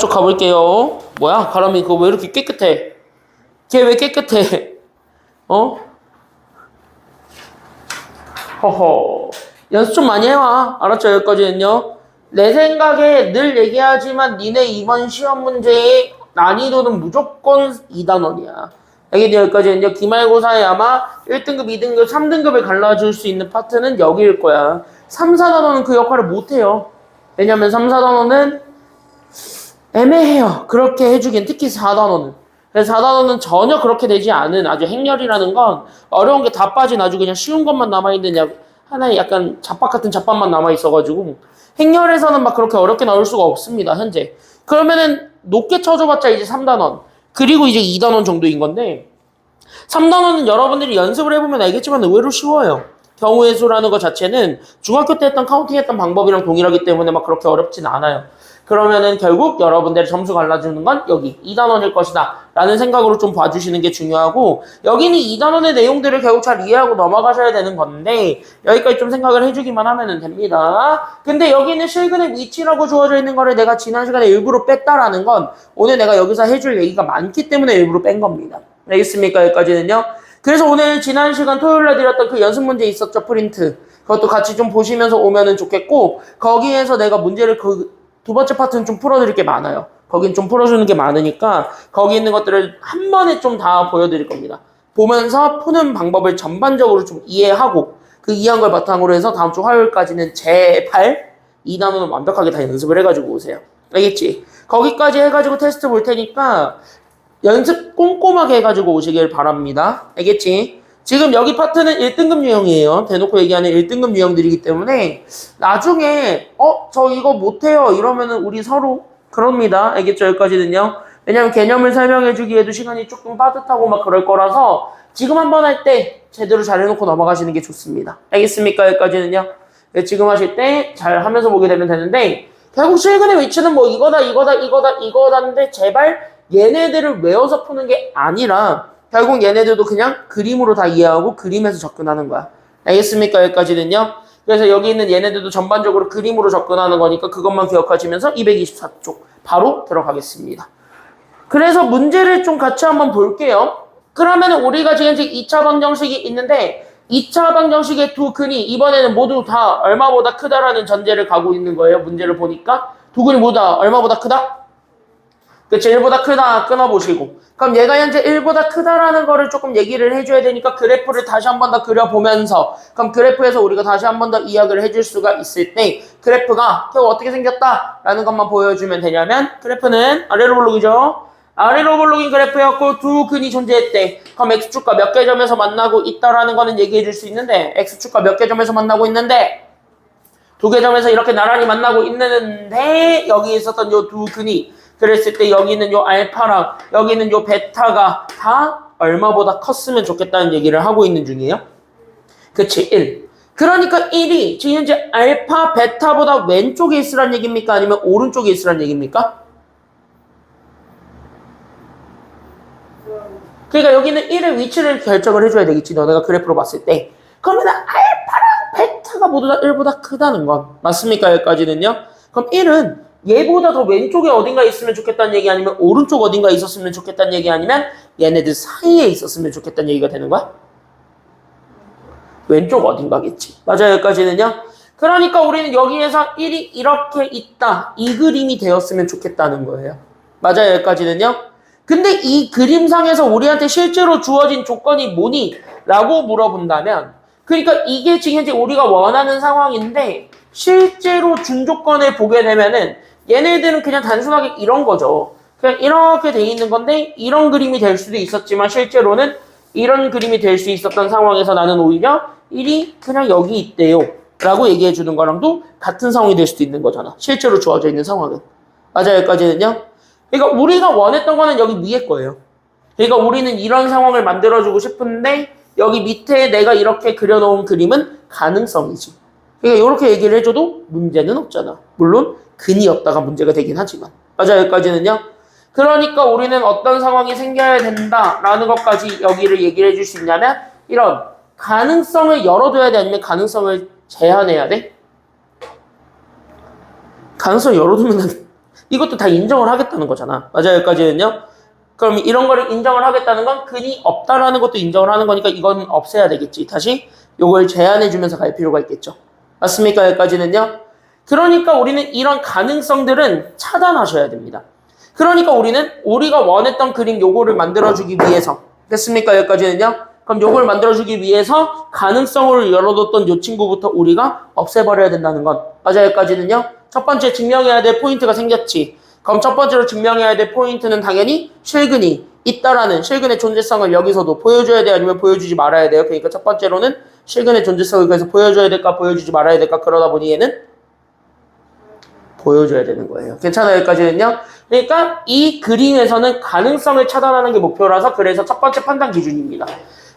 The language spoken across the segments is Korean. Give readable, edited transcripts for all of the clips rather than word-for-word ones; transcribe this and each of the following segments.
쪽 가볼게요. 뭐야? 가람이 그거 왜 이렇게 깨끗해? 걔 왜 깨끗해? 어? 허허. 연습 좀 많이 해와. 알았죠? 여기까지는요. 내 생각에 늘 얘기하지만 니네 이번 시험 문제의 난이도는 무조건 2단원이야. 알겠죠? 여기까지는요. 기말고사에 아마 1등급, 2등급, 3등급을 갈라줄 수 있는 파트는 여기일 거야. 3, 4단원은 그 역할을 못해요. 왜냐면 3, 4단원은 애매해요. 그렇게 해주긴. 특히 4단원은. 그래서 4단원은 전혀 그렇게 되지 않은 아주 행렬이라는 건 어려운 게 다 빠진 아주 그냥 쉬운 것만 남아있는 하나의 약간 잡밥 같은 잡밥만 남아있어가지고 행렬에서는 막 그렇게 어렵게 나올 수가 없습니다. 현재. 그러면은 높게 쳐줘봤자 이제 3단원 그리고 이제 2단원 정도인 건데 3단원은 여러분들이 연습을 해보면 알겠지만 의외로 쉬워요. 경우의 수라는 것 자체는 중학교 때 했던 카운팅 했던 방법이랑 동일하기 때문에 막 그렇게 어렵진 않아요. 그러면은 결국 여러분들의 점수 갈라주는 건 여기 2단원일 것이다 라는 생각으로 좀 봐주시는 게 중요하고 여기는 2단원의 내용들을 결국 잘 이해하고 넘어가셔야 되는 건데 여기까지 좀 생각을 해주기만 하면 됩니다. 근데 여기는 실근의 위치라고 주어져 있는 거를 내가 지난 시간에 일부러 뺐다라는 건 오늘 내가 여기서 해줄 얘기가 많기 때문에 일부러 뺀 겁니다. 알겠습니까? 여기까지는요. 그래서 오늘 지난 시간 토요일에 드렸던 그 연습 문제 있었죠? 프린트. 그것도 같이 좀 보시면서 오면은 좋겠고 거기에서 내가 문제를 두 번째 파트는 좀 풀어드릴 게 많아요. 거긴 좀 풀어주는 게 많으니까 거기 있는 것들을 한 번에 좀 다 보여드릴 겁니다. 보면서 푸는 방법을 전반적으로 좀 이해하고 그 이해한 걸 바탕으로 해서 다음 주 화요일까지는 제발 2단원은 완벽하게 다 연습을 해가지고 오세요. 알겠지? 거기까지 해가지고 테스트 볼 테니까 연습 꼼꼼하게 해가지고 오시길 바랍니다. 알겠지? 지금 여기 파트는 1등급 유형이에요. 대놓고 얘기하는 1등급 유형들이기 때문에 나중에 저 이거 못해요 이러면은 우리 서로 그럽니다. 알겠죠? 여기까지는요. 왜냐면 개념을 설명해주기에도 시간이 조금 빠듯하고 막 그럴 거라서 지금 한번 할 때 제대로 잘 해놓고 넘어가시는 게 좋습니다. 알겠습니까? 여기까지는요. 지금 하실 때 잘 하면서 보게 되면 되는데 결국 실근의 위치는 뭐 이거다인데 제발 얘네들을 외워서 푸는 게 아니라 결국 얘네들도 그냥 그림으로 다 이해하고 그림에서 접근하는 거야. 알겠습니까? 여기까지는요. 그래서 여기 있는 얘네들도 전반적으로 그림으로 접근하는 거니까 그것만 기억하시면서 224쪽 바로 들어가겠습니다. 그래서 문제를 좀 같이 한번 볼게요. 그러면 우리가 지금 2차 방정식이 있는데 2차 방정식의 두 근이 이번에는 모두 다 얼마보다 크다라는 전제를 가고 있는 거예요. 문제를 보니까 두 근이 모두 다 얼마보다 크다? 그치, 1보다 크다 끊어보시고 그럼 얘가 현재 1보다 크다라는 거를 조금 얘기를 해줘야 되니까 그래프를 다시 한 번 더 그려보면서 그럼 그래프에서 우리가 다시 한 번 더 이야기를 해줄 수가 있을 때 그래프가 결국 어떻게 생겼다 라는 것만 보여주면 되냐면 그래프는 아래로 볼록이죠. 아래로 볼록인 그래프였고 두 근이 존재했대. 그럼 X축과 몇 개 점에서 만나고 있다라는 거는 얘기해 줄 수 있는데 X축과 몇 개 점에서 만나고 있는데 두 개 점에서 이렇게 나란히 만나고 있는데 여기 있었던 요 두 근이 그랬을 때 여기는 요 알파랑 여기는 요 베타가 다 얼마보다 컸으면 좋겠다는 얘기를 하고 있는 중이에요. 그치, 1. 그러니까 1이 지금 현재 알파, 베타보다 왼쪽에 있으란 얘기입니까? 아니면 오른쪽에 있으란 얘기입니까? 그러니까 여기는 1의 위치를 결정을 해줘야 되겠지. 너네가 그래프로 봤을 때. 그러면 알파랑 베타가 모두 다 1보다 크다는 건 맞습니까? 여기까지는요. 그럼 1은 얘보다 더 왼쪽에 어딘가 있으면 좋겠다는 얘기 아니면 오른쪽 어딘가 있었으면 좋겠다는 얘기 아니면 얘네들 사이에 있었으면 좋겠다는 얘기가 되는 거야? 왼쪽 어딘가겠지. 맞아요. 여기까지는요. 그러니까 우리는 여기에서 1이 이렇게 있다. 이 그림이 되었으면 좋겠다는 거예요. 맞아요. 여기까지는요. 근데 이 그림상에서 우리한테 실제로 주어진 조건이 뭐니? 라고 물어본다면 그러니까 이게 지금 현재 우리가 원하는 상황인데 실제로 준 조건을 보게 되면은 얘네들은 그냥 단순하게 이런 거죠. 그냥 이렇게 돼 있는 건데 이런 그림이 될 수도 있었지만 실제로는 이런 그림이 될 수 있었던 상황에서 나는 오히려 1이 그냥 여기 있대요. 라고 얘기해 주는 거랑도 같은 상황이 될 수도 있는 거잖아. 실제로 주어져 있는 상황은. 맞아요. 여기까지는요. 그러니까 우리가 원했던 거는 여기 위에 거예요. 그러니까 우리는 이런 상황을 만들어주고 싶은데 여기 밑에 내가 이렇게 그려놓은 그림은 가능성이지. 그러니까 이렇게 얘기를 해줘도 문제는 없잖아. 물론 근이 없다가 문제가 되긴 하지만. 맞아요. 여기까지는요. 그러니까 우리는 어떤 상황이 생겨야 된다라는 것까지 여기를 얘기를 해줄 수 있냐면 이런 가능성을 열어둬야 돼 아니면 가능성을 제한해야 돼? 가능성을 열어두면 이것도 다 인정을 하겠다는 거잖아. 맞아요, 여기까지는요? 그럼 이런 거를 인정을 하겠다는 건 근이 없다라는 것도 인정을 하는 거니까 이건 없애야 되겠지. 다시 요걸 제한해주면서 갈 필요가 있겠죠. 맞습니까? 여기까지는요? 그러니까 우리는 이런 가능성들은 차단하셔야 됩니다. 그러니까 우리는 우리가 원했던 그림 요거를 만들어주기 위해서 됐습니까? 여기까지는요? 그럼 요걸 만들어주기 위해서 가능성을 열어뒀던 요 친구부터 우리가 없애버려야 된다는 건 맞아요? 여기까지는요? 첫 번째 증명해야 될 포인트가 생겼지. 그럼 첫 번째로 증명해야 될 포인트는 당연히 실근이 있다라는 실근의 존재성을 여기서도 보여줘야 돼요? 아니면 보여주지 말아야 돼요? 그러니까 첫 번째로는 실근의 존재성을 그래서 보여줘야 될까 보여주지 말아야 될까 그러다 보니 얘는 보여줘야 되는 거예요. 괜찮아요? 여기까지는요? 그러니까 이 그림에서는 가능성을 차단하는 게 목표라서 그래서 첫 번째 판단 기준입니다.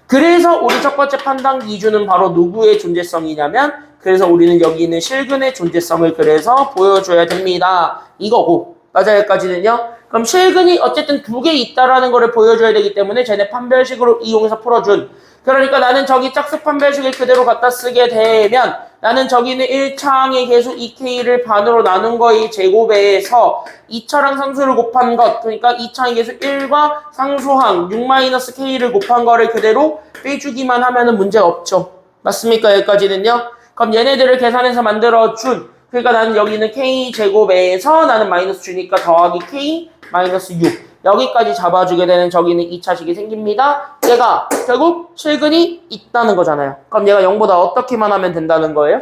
그래서 우리 첫 번째 판단 기준은 바로 누구의 존재성이냐면 그래서 우리는 여기 있는 실근의 존재성을 그래서 보여줘야 됩니다. 이거고 맞아요? 여기까지는요? 그럼 실근이 어쨌든 두 개 있다라는 거를 보여줘야 되기 때문에 쟤네 판별식으로 이용해서 풀어준 그러니까 나는 저기 짝수 판별식을 그대로 갖다 쓰게 되면 나는 저기는 1차항의 계수 2k를 반으로 나눈 거의 제곱에서 2차랑 상수를 곱한 것 그러니까 2차항의 계수 1과 상수항 6-k를 곱한 거를 그대로 빼주기만 하면은 문제 없죠. 맞습니까? 여기까지는요. 그럼 얘네들을 계산해서 만들어준 그러니까 나는 여기는 k제곱에서 나는 마이너스 주니까 더하기 k 마이너스 6 여기까지 잡아주게 되는 저기는 2차식이 생깁니다. 얘가 결국 실근이 있다는 거잖아요. 그럼 얘가 0보다 어떻게만 하면 된다는 거예요?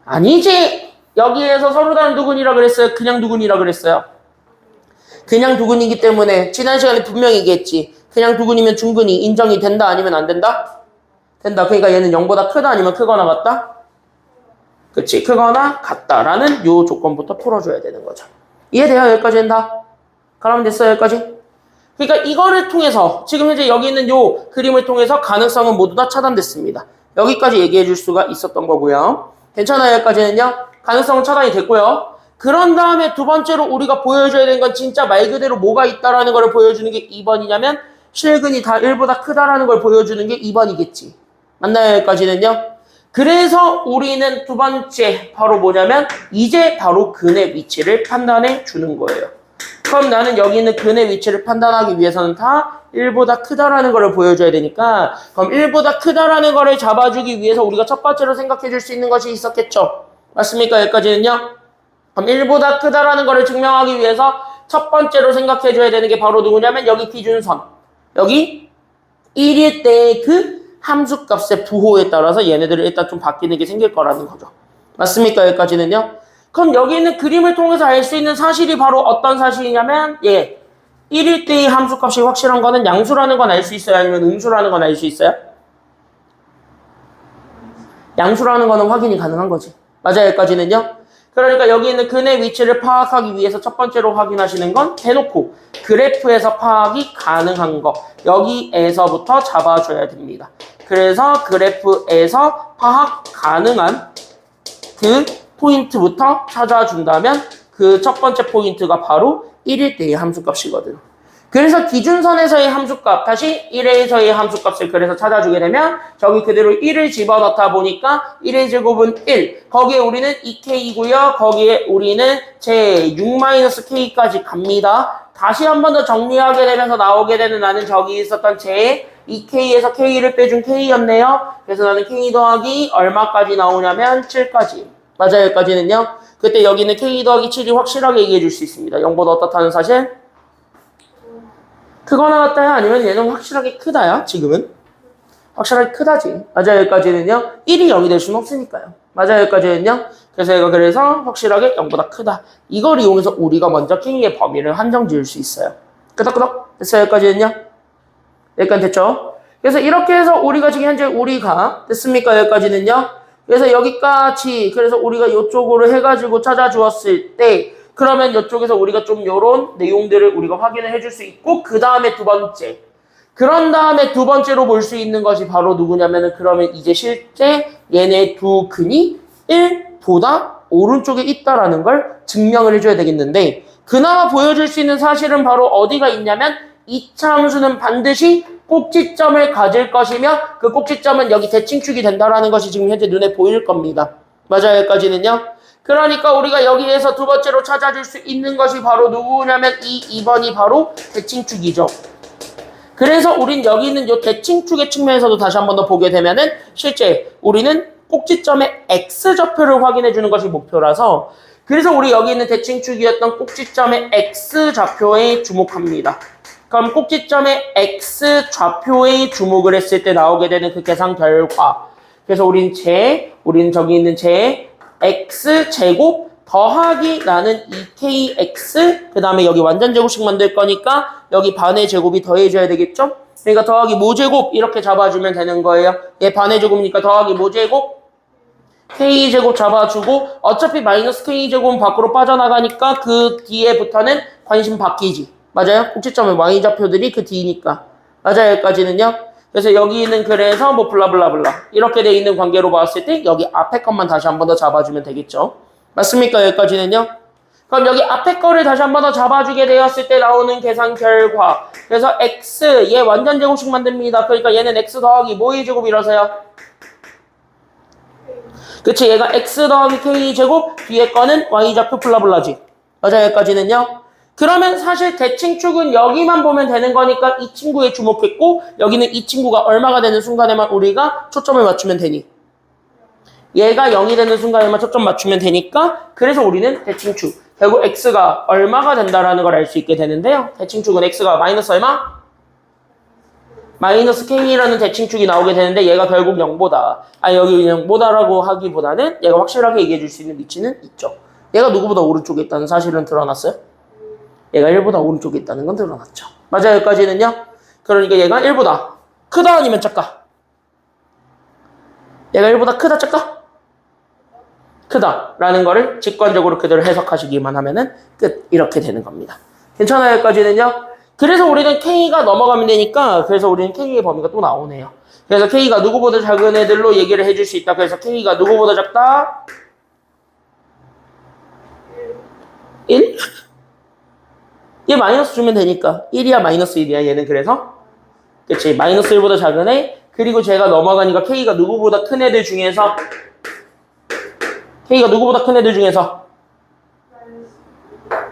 아니지! 여기에서 서로 다른 두근이라 그랬어요? 그냥 두근이라 그랬어요? 그냥 두근이기 때문에 지난 시간에 분명히 얘기했지. 그냥 두근이면 중근이 인정이 된다 아니면 안 된다? 된다. 그러니까 얘는 0보다 크다 아니면 크거나 같다? 그치? 크거나 같다라는 요 조건부터 풀어줘야 되는 거죠. 이해돼요? 여기까지는 다? 그럼 됐어요? 여기까지? 그러니까 이거를 통해서 지금 현재 여기 있는 요 그림을 통해서 가능성은 모두 다 차단됐습니다. 여기까지 얘기해 줄 수가 있었던 거고요. 괜찮아요? 여기까지는요? 가능성은 차단이 됐고요. 그런 다음에 두 번째로 우리가 보여줘야 되는 건 진짜 말 그대로 뭐가 있다라는 걸 보여주는 게 2번이냐면 실근이 다 1보다 크다라는 걸 보여주는 게 2번이겠지. 맞나요? 여기까지는요? 그래서 우리는 두 번째 바로 뭐냐면 이제 바로 근의 위치를 판단해 주는 거예요. 그럼 나는 여기 있는 근의 위치를 판단하기 위해서는 다 1보다 크다라는 걸 보여줘야 되니까 그럼 1보다 크다라는 걸 잡아주기 위해서 우리가 첫 번째로 생각해 줄 수 있는 것이 있었겠죠. 맞습니까? 여기까지는요. 그럼 1보다 크다라는 걸 증명하기 위해서 첫 번째로 생각해 줘야 되는 게 바로 누구냐면 여기 기준선. 여기 1일 때의 그 함수값의 부호에 따라서 얘네들을 일단 좀 바뀌는 게 생길 거라는 거죠. 맞습니까? 여기까지는요. 그럼 여기 있는 그림을 통해서 알 수 있는 사실이 바로 어떤 사실이냐면 1일 때의 함수값이 확실한 거는 양수라는 건 알 수 있어요? 아니면 음수라는 건 알 수 있어요? 양수라는 거는 확인이 가능한 거지. 맞아요? 여기까지는요. 그러니까 여기 있는 근의 위치를 파악하기 위해서 첫 번째로 확인하시는 건 대놓고 그래프에서 파악이 가능한 거 여기에서부터 잡아줘야 됩니다. 그래서 그래프에서 파악 가능한 그 포인트부터 찾아준다면 그 첫 번째 포인트가 바로 1일 때의 함수값이거든. 그래서 기준선에서의 함수값, 다시 1에서의 함수값을 그래서 찾아주게 되면 저기 그대로 1을 집어넣다 보니까 1의 제곱은 1. 거기에 우리는 2k이고요. 거기에 우리는 제 6-k까지 갑니다. 다시 한 번 더 정리하게 되면서 나오게 되는 나는 저기 있었던 제 2k에서 k를 빼준 k였네요. 그래서 나는 k 더하기 얼마까지 나오냐면 7까지. 맞아요. 여기까지는요. 그때 여기는 k 더하기 7이 확실하게 얘기해 줄 수 있습니다. 0보다 어떻다는 사실? 크거나 같다야? 아니면 얘는 확실하게 크다야? 지금은? 확실하게 크다지. 맞아요. 여기까지는요. 1이 0이 될 수는 없으니까요. 맞아요. 여기까지는요. 그래서 얘가 그래서 확실하게 0보다 크다. 이걸 이용해서 우리가 먼저 k의 범위를 한정 지을 수 있어요. 끄덕끄덕. 됐어요. 여기까지는요. 여기까지 됐죠? 그래서 이렇게 해서 우리가 지금 현재 우리가 됐습니까? 여기까지는요. 그래서 여기까지 그래서 우리가 이쪽으로 해가지고 찾아주었을 때 그러면 이쪽에서 우리가 좀 요런 내용들을 우리가 확인을 해줄 수 있고 그 다음에 두 번째 그런 다음에 두 번째로 볼 수 있는 것이 바로 누구냐면은 그러면 이제 실제 얘네 두 근이 1보다 오른쪽에 있다라는 걸 증명을 해줘야 되겠는데 그나마 보여줄 수 있는 사실은 바로 어디가 있냐면 2차 함수는 반드시 꼭지점을 가질 것이며 그 꼭지점은 여기 대칭축이 된다라는 것이 지금 현재 눈에 보일 겁니다. 맞아요. 여기까지는요. 그러니까 우리가 여기에서 두 번째로 찾아줄 수 있는 것이 바로 누구냐면 이 2번이 바로 대칭축이죠. 그래서 우린 여기 있는 이 대칭축의 측면에서도 다시 한 번 더 보게 되면은 실제 우리는 꼭지점의 X좌표를 확인해 주는 것이 목표라서 그래서 우리 여기 있는 대칭축이었던 꼭지점의 X좌표에 주목합니다. 그럼 꼭지점의 X좌표에 주목을 했을 때 나오게 되는 그 계산 결과 그래서 우린 저기 있는 X제곱 더하기 나는 2kx 그 다음에 여기 완전 제곱식 만들 거니까 여기 반의 제곱이 더해져야 되겠죠? 그러니까 더하기 모제곱 이렇게 잡아주면 되는 거예요. 얘 반의 제곱이니까 더하기 모제곱 k제곱 잡아주고 어차피 마이너스 k제곱은 밖으로 빠져나가니까 그 뒤에부터는 관심 바뀌지. 맞아요? 꼭지점의 y좌표들이 그 뒤니까. 맞아요? 여기까지는요? 그래서 여기는 그래서 뭐 블라블라블라 이렇게 돼 있는 관계로 봤을 때 여기 앞에 것만 다시 한 번 더 잡아주면 되겠죠? 맞습니까? 여기까지는요? 그럼 여기 앞에 거를 다시 한 번 더 잡아주게 되었을 때 나오는 계산 결과 그래서 x 얘 완전 제곱식 만듭니다. 그러니까 얘는 x 더하기 뭐의 제곱이라서요? 그치 얘가 x 더하기 k 제곱 뒤에 거는 y좌표 블라블라지. 맞아요? 여기까지는요? 그러면 사실 대칭축은 여기만 보면 되는 거니까 이 친구에 주목했고 여기는 이 친구가 얼마가 되는 순간에만 우리가 초점을 맞추면 되니 얘가 0이 되는 순간에만 초점 맞추면 되니까 그래서 우리는 대칭축 결국 x가 얼마가 된다라는 걸 알 수 있게 되는데요. 대칭축은 x가 마이너스 얼마? 마이너스 k라는 대칭축이 나오게 되는데 얘가 결국 0보다 여기 0보다라고 하기보다는 얘가 확실하게 얘기해 줄 수 있는 위치는 있죠. 얘가 누구보다 오른쪽에 있다는 사실은 드러났어요. 얘가 1보다 오른쪽에 있다는 건 드러났죠. 맞아요? 여기까지는요? 그러니까 얘가 1보다 크다 아니면 작다? 얘가 1보다 크다 작다? 크다 라는 거를 직관적으로 그대로 해석하시기만 하면은 끝 이렇게 되는 겁니다. 괜찮아요? 여기까지는요? 그래서 우리는 K가 넘어가면 되니까 그래서 우리는 K의 범위가 또 나오네요. 그래서 K가 누구보다 작은 애들로 얘기를 해줄 수 있다. 그래서 K가 누구보다 작다? 1? 얘 마이너스 주면 되니까 1이야 마이너스 1이야 얘는 그래서 그치 마이너스 1보다 작은 애 그리고 제가 넘어가니까 K가 누구보다 큰 애들 중에서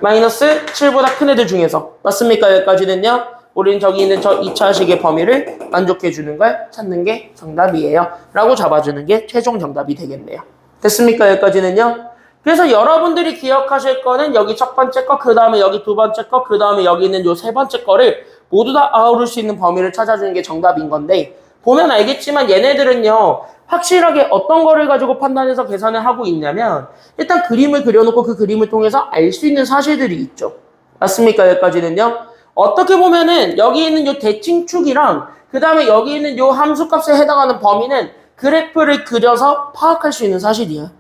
마이너스 7보다 큰 애들 중에서 맞습니까? 여기까지는요 우린 저기 있는 저 2차식의 범위를 만족해 주는 걸 찾는 게 정답이에요 라고 잡아주는 게 최종 정답이 되겠네요. 됐습니까? 여기까지는요 그래서 여러분들이 기억하실 거는 여기 첫 번째 거, 그 다음에 여기 두 번째 거, 그 다음에 여기 있는 요 세 번째 거를 모두 다 아우를 수 있는 범위를 찾아주는 게 정답인 건데 보면 알겠지만 얘네들은요 확실하게 어떤 거를 가지고 판단해서 계산을 하고 있냐면 일단 그림을 그려놓고 그 그림을 통해서 알 수 있는 사실들이 있죠. 맞습니까? 여기까지는요 어떻게 보면은 여기 있는 요 대칭축이랑 그 다음에 여기 있는 요 함수값에 해당하는 범위는 그래프를 그려서 파악할 수 있는 사실이에요.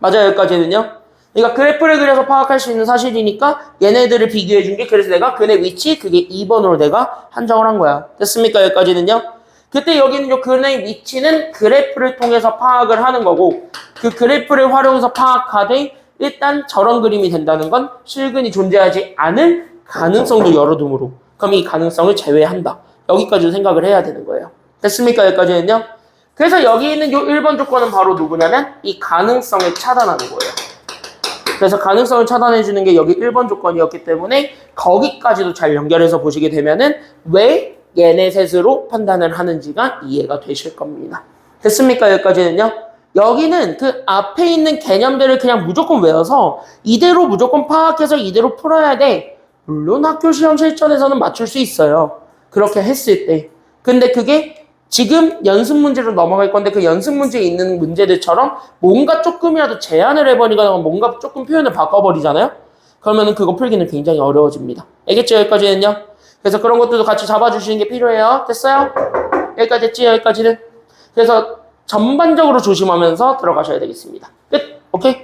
맞아요. 여기까지는요. 그러니까 그래프를 그려서 파악할 수 있는 사실이니까 얘네들을 비교해 준 게 그래서 내가 근의 위치 그게 2번으로 내가 한정을 한 거야. 됐습니까? 여기까지는요. 그때 여기는 요 근의 위치는 그래프를 통해서 파악을 하는 거고 그 그래프를 활용해서 파악하되 일단 저런 그림이 된다는 건 실근이 존재하지 않을 가능성도 열어두므로 그럼 이 가능성을 제외한다. 여기까지 생각을 해야 되는 거예요. 됐습니까? 여기까지는요. 그래서 여기 있는 요 1번 조건은 바로 누구냐면 이 가능성을 차단하는 거예요. 그래서 가능성을 차단해주는 게 여기 1번 조건이었기 때문에 거기까지도 잘 연결해서 보시게 되면은 왜 얘네 셋으로 판단을 하는지가 이해가 되실 겁니다. 됐습니까? 여기까지는요. 여기는 그 앞에 있는 개념들을 그냥 무조건 외워서 이대로 무조건 파악해서 이대로 풀어야 돼. 물론 학교 시험 실전에서는 맞출 수 있어요. 그렇게 했을 때. 근데 그게 지금 연습 문제로 넘어갈 건데 그 연습 문제에 있는 문제들처럼 뭔가 조금이라도 제한을 해버리거나 뭔가 조금 표현을 바꿔버리잖아요. 그러면은 그거 풀기는 굉장히 어려워집니다. 알겠죠? 여기까지는요. 그래서 그런 것들도 같이 잡아주시는 게 필요해요. 됐어요? 여기까지 됐지? 여기까지는. 그래서 전반적으로 조심하면서 들어가셔야 되겠습니다. 끝! 오케이?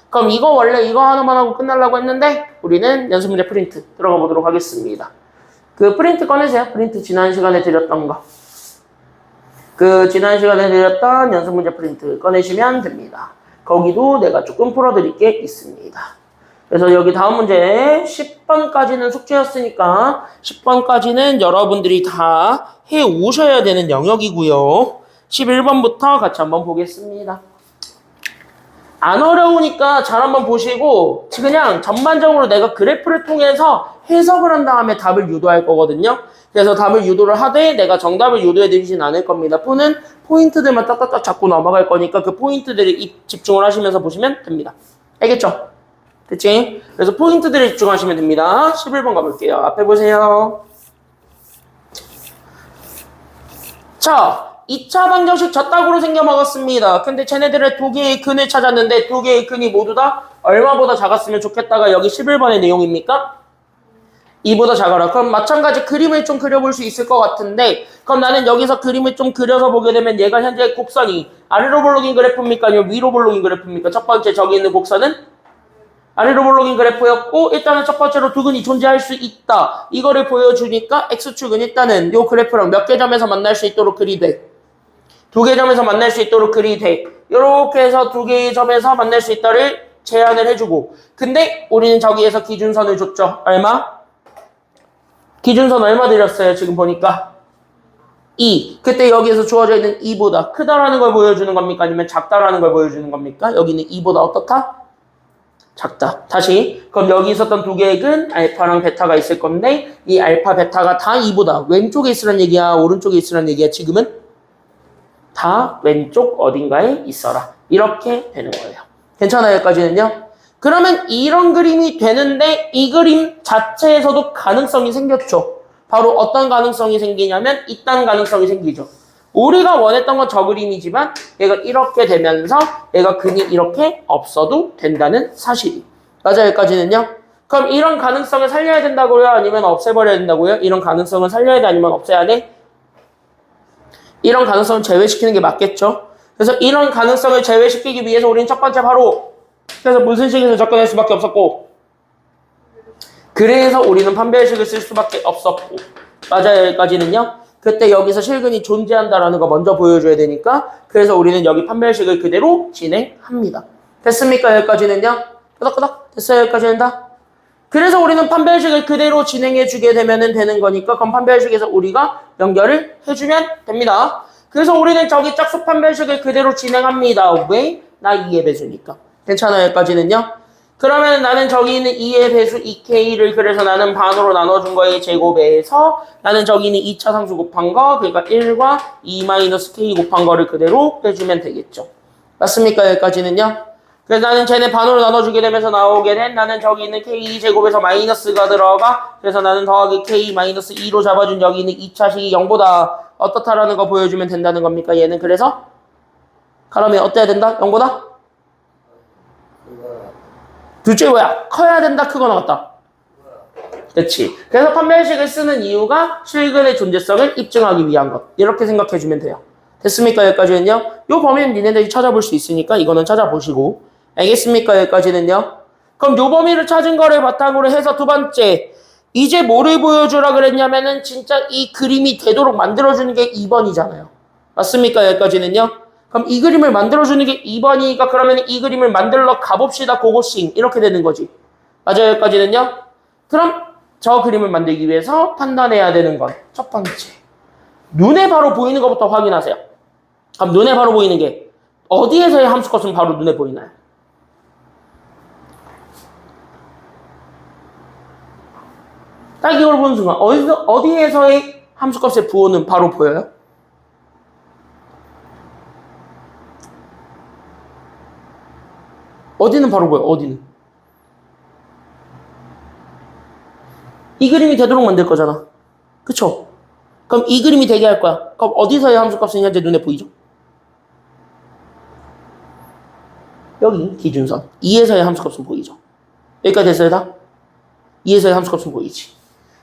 그럼 이거 원래 이거 하나만 하고 끝나려고 했는데 우리는 연습 문제 프린트 들어가 보도록 하겠습니다. 그 프린트 꺼내세요. 프린트 지난 시간에 드렸던 거. 그 지난 시간에 드렸던 연습 문제 프린트 꺼내시면 됩니다. 거기도 내가 조금 풀어드릴 게 있습니다. 그래서 여기 다음 문제 10번까지는 숙제였으니까 10번까지는 여러분들이 다 해오셔야 되는 영역이고요. 11번부터 같이 한번 보겠습니다. 안 어려우니까 잘 한번 보시고 그냥 전반적으로 내가 그래프를 통해서 해석을 한 다음에 답을 유도할 거거든요. 그래서 답을 유도를 하되 내가 정답을 유도해 드리진 않을 겁니다. 푸는 포인트들만 딱딱딱 잡고 넘어갈 거니까 그 포인트들에 집중을 하시면서 보시면 됩니다. 알겠죠? 됐지? 그래서 포인트들에 집중하시면 됩니다. 11번 가볼게요. 앞에 보세요. 자, 2차 방정식 젖다구로 생겨 먹었습니다. 근데 쟤네들의 두 개의 근을 찾았는데 두 개의 근이 모두 다 얼마보다 작았으면 좋겠다가 여기 11번의 내용입니까? 2보다 작아라. 그럼 마찬가지 그림을 좀 그려볼 수 있을 것 같은데 그럼 나는 여기서 그림을 좀 그려서 보게 되면 얘가 현재 곡선이 아래로 볼록인 그래프입니까? 아니면 위로 볼록인 그래프입니까? 첫 번째 저기 있는 곡선은 아래로 볼록인 그래프였고 일단은 첫 번째로 두 근이 존재할 수 있다. 이거를 보여주니까 X축은 일단은 요 그래프랑 몇 개 점에서 만날 수 있도록 그리 돼. 두 개 점에서 만날 수 있도록 그리 돼. 요렇게 해서 두 개의 점에서 만날 수 있다를 제안을 해주고 근데 우리는 저기에서 기준선을 줬죠. 얼마? 기준선 얼마 드렸어요? 지금 보니까 2. 그때 여기에서 주어져 있는 2보다 크다라는 걸 보여주는 겁니까? 아니면 작다라는 걸 보여주는 겁니까? 여기는 2보다 어떻다? 작다. 다시 그럼 여기 있었던 두 개의 근 알파랑 베타가 있을 건데 이 알파 베타가 다 2보다 왼쪽에 있으란 얘기야? 오른쪽에 있으란 얘기야? 지금은? 다 왼쪽 어딘가에 있어라. 이렇게 되는 거예요. 괜찮아요? 여기까지는요? 그러면 이런 그림이 되는데 이 그림 자체에서도 가능성이 생겼죠. 바로 어떤 가능성이 생기냐면 이딴 가능성이 생기죠. 우리가 원했던 건 저 그림이지만 얘가 이렇게 되면서 얘가 근이 이렇게 없어도 된다는 사실이. 맞아요? 여기까지는요? 그럼 이런 가능성을 살려야 된다고요? 아니면 없애버려야 된다고요? 이런 가능성을 살려야 돼? 아니면 없애야 돼? 이런 가능성을 제외시키는 게 맞겠죠? 그래서 이런 가능성을 제외시키기 위해서 우리는 첫 번째 바로 그래서 무슨 식에서 접근할 수밖에 없었고 그래서 우리는 판별식을 쓸 수밖에 없었고 맞아요? 여기까지는요? 그때 여기서 실근이 존재한다라는 거 먼저 보여줘야 되니까 그래서 우리는 여기 판별식을 그대로 진행합니다. 됐습니까? 여기까지는요? 끄덕끄덕 됐어요? 여기까지는 다? 그래서 우리는 판별식을 그대로 진행해주게 되면 되는 거니까 그럼 판별식에서 우리가 연결을 해주면 됩니다. 그래서 우리는 저기 짝수 판별식을 그대로 진행합니다. 왜? 나 2의 배수니까. 괜찮아요? 여기까지는요? 그러면 나는 저기 있는 2의 배수 2K를 그래서 나는 반으로 나눠준 거의 제곱에서 나는 저기 있는 2차 상수 곱한 거 그러니까 1과 2-K 곱한 거를 그대로 빼주면 되겠죠. 맞습니까? 여기까지는요? 그래서 나는 쟤네 반으로 나눠주게 되면서 나오게 된 나는 저기 있는 K 제곱에서 마이너스가 들어가 그래서 나는 더하기 K-2로 잡아준 여기 있는 2차식이 0보다 어떻다라는 거 보여주면 된다는 겁니까? 얘는 그래서? 그러면 어때야 된다? 0보다? 둘째 뭐야? 커야 된다? 크거나 같다? 그렇지. 그래서 판별식을 쓰는 이유가 실근의 존재성을 입증하기 위한 것. 이렇게 생각해주면 돼요. 됐습니까? 여기까지는요? 요 범위는 니네들이 찾아볼 수 있으니까 이거는 찾아보시고 알겠습니까? 여기까지는요? 그럼 요 범위를 찾은 거를 바탕으로 해서 두 번째 이제 뭐를 보여주라 그랬냐면은 진짜 이 그림이 되도록 만들어주는 게 2번이잖아요. 맞습니까? 여기까지는요? 그럼 이 그림을 만들어주는 게 2번이니까 그러면 이 그림을 만들러 가봅시다. 고고싱 이렇게 되는 거지. 맞아요? 여기까지는요? 그럼 저 그림을 만들기 위해서 판단해야 되는 건 첫 번째 눈에 바로 보이는 것부터 확인하세요. 그럼 눈에 바로 보이는 게 어디에서의 함수값은 바로 눈에 보이나요? 딱 이걸 보는 순간 어디에서의 함수값의 부호는 바로 보여요? 어디는 바로 보여? 어디는? 이 그림이 되도록 만들 거잖아. 그쵸? 그럼 이 그림이 되게 할 거야. 그럼 어디서의 함수값은 현재 눈에 보이죠? 여기 기준선 2에서의 함수값은 보이죠. 여기까지 됐어요 다? 2에서의 함수값은 보이지.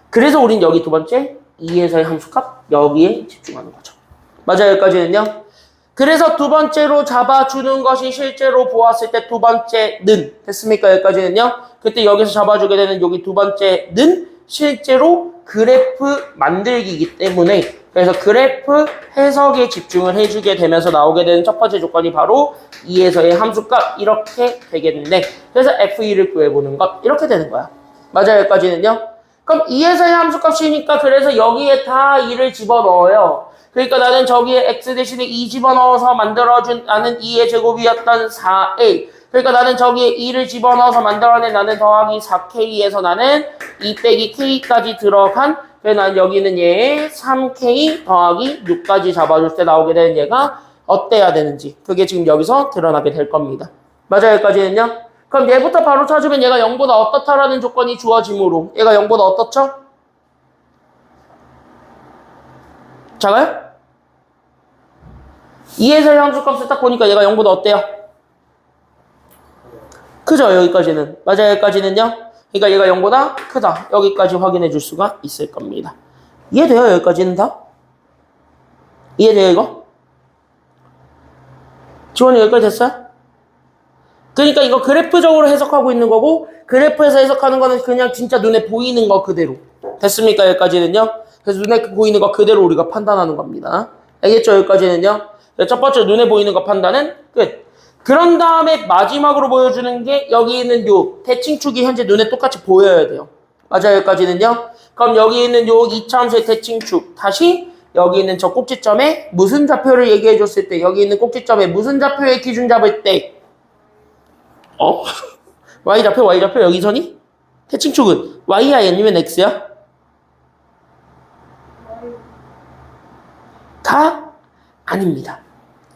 그래서 우린 여기 두 번째 2에서의 함수값 여기에 집중하는 거죠. 맞아요? 여기까지는요? 그래서 두 번째로 잡아주는 것이 실제로 보았을 때 두 번째는 됐습니까? 여기까지는요? 그때 여기서 잡아주게 되는 여기 두 번째는 실제로 그래프 만들기이기 때문에 그래서 그래프 해석에 집중을 해주게 되면서 나오게 되는 첫 번째 조건이 바로 2에서의 함수값 이렇게 되겠는데 그래서 F2를 구해보는 것 이렇게 되는 거야. 맞아요? 여기까지는요? 그럼 2에서의 함수값이니까 그래서 여기에 다 2를 집어넣어요. 그러니까 나는 저기에 x 대신에 2 집어넣어서 만들어준 나는 2의 제곱이었던 4a 그러니까 나는 저기에 2를 집어넣어서 만들어낸 나는 더하기 4K에서 나는 2 빼기 K까지 들어간 그래서 나는 여기는 얘 3K 더하기 6까지 잡아줄 때 나오게 되는 얘가 어때야 되는지 그게 지금 여기서 드러나게 될 겁니다. 맞아요 여기까지는요? 그럼 얘부터 바로 찾으면 얘가 0보다 어떻다라는 조건이 주어지므로 얘가 0보다 어떻죠? 작아요? 2에서 함수값을 딱 보니까 얘가 0보다 어때요? 크죠 여기까지는. 맞아요 여기까지는요? 그러니까 얘가 0보다 크다. 여기까지 확인해 줄 수가 있을 겁니다. 이해돼요 여기까지는 다? 이해돼요 이거? 지원이 여기까지 됐어요? 그러니까 이거 그래프적으로 해석하고 있는 거고 그래프에서 해석하는 거는 그냥 진짜 눈에 보이는 거 그대로. 됐습니까 여기까지는요? 그래서 눈에 보이는 거 그대로 우리가 판단하는 겁니다. 알겠죠 여기까지는요? 첫 번째 눈에 보이는 거 판단은 끝. 그런 다음에 마지막으로 보여주는 게 여기 있는 요 대칭축이 현재 눈에 똑같이 보여야 돼요. 맞아요 여기까지는요? 그럼 여기 있는 요 2차함수의 대칭축 다시 여기 있는 저 꼭지점에 무슨 좌표를 얘기해 줬을 때 여기 있는 꼭지점에 무슨 좌표의 기준 잡을 때 Y좌표 여기 선이? 대칭축은 Y야 아니면 X야? 다 아닙니다.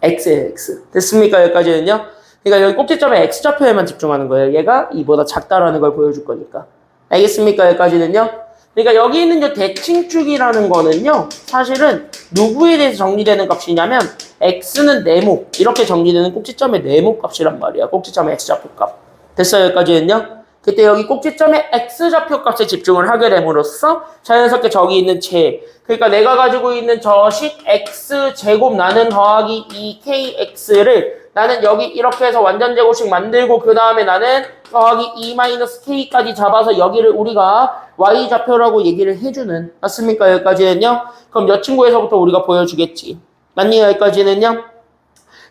X예요 X. 됐습니까 여기까지는요? 그러니까 여기 꼭지점에 X좌표에만 집중하는 거예요. 얘가 이보다 작다라는 걸 보여줄 거니까. 알겠습니까 여기까지는요? 그러니까 여기 있는 요 대칭축이라는 거는요 사실은 누구에 대해서 정리되는 값이냐면 X는 네모 이렇게 정리되는 꼭지점의 네모 값이란 말이야. 꼭지점의 X좌표 값. 됐어요 여기까지는요? 그때 여기 꼭지점의 X좌표 값에 집중을 하게 됨으로써 자연스럽게 저기 있는 그러니까 내가 가지고 있는 저식 X제곱 나는 더하기 2KX를 나는 여기 이렇게 해서 완전 제곱식 만들고 그 다음에 나는 더하기 2-K까지 잡아서 여기를 우리가 Y좌표라고 얘기를 해주는 맞습니까 여기까지는요? 그럼 여 친구에서부터 우리가 보여주겠지. 맞니 여기까지는요?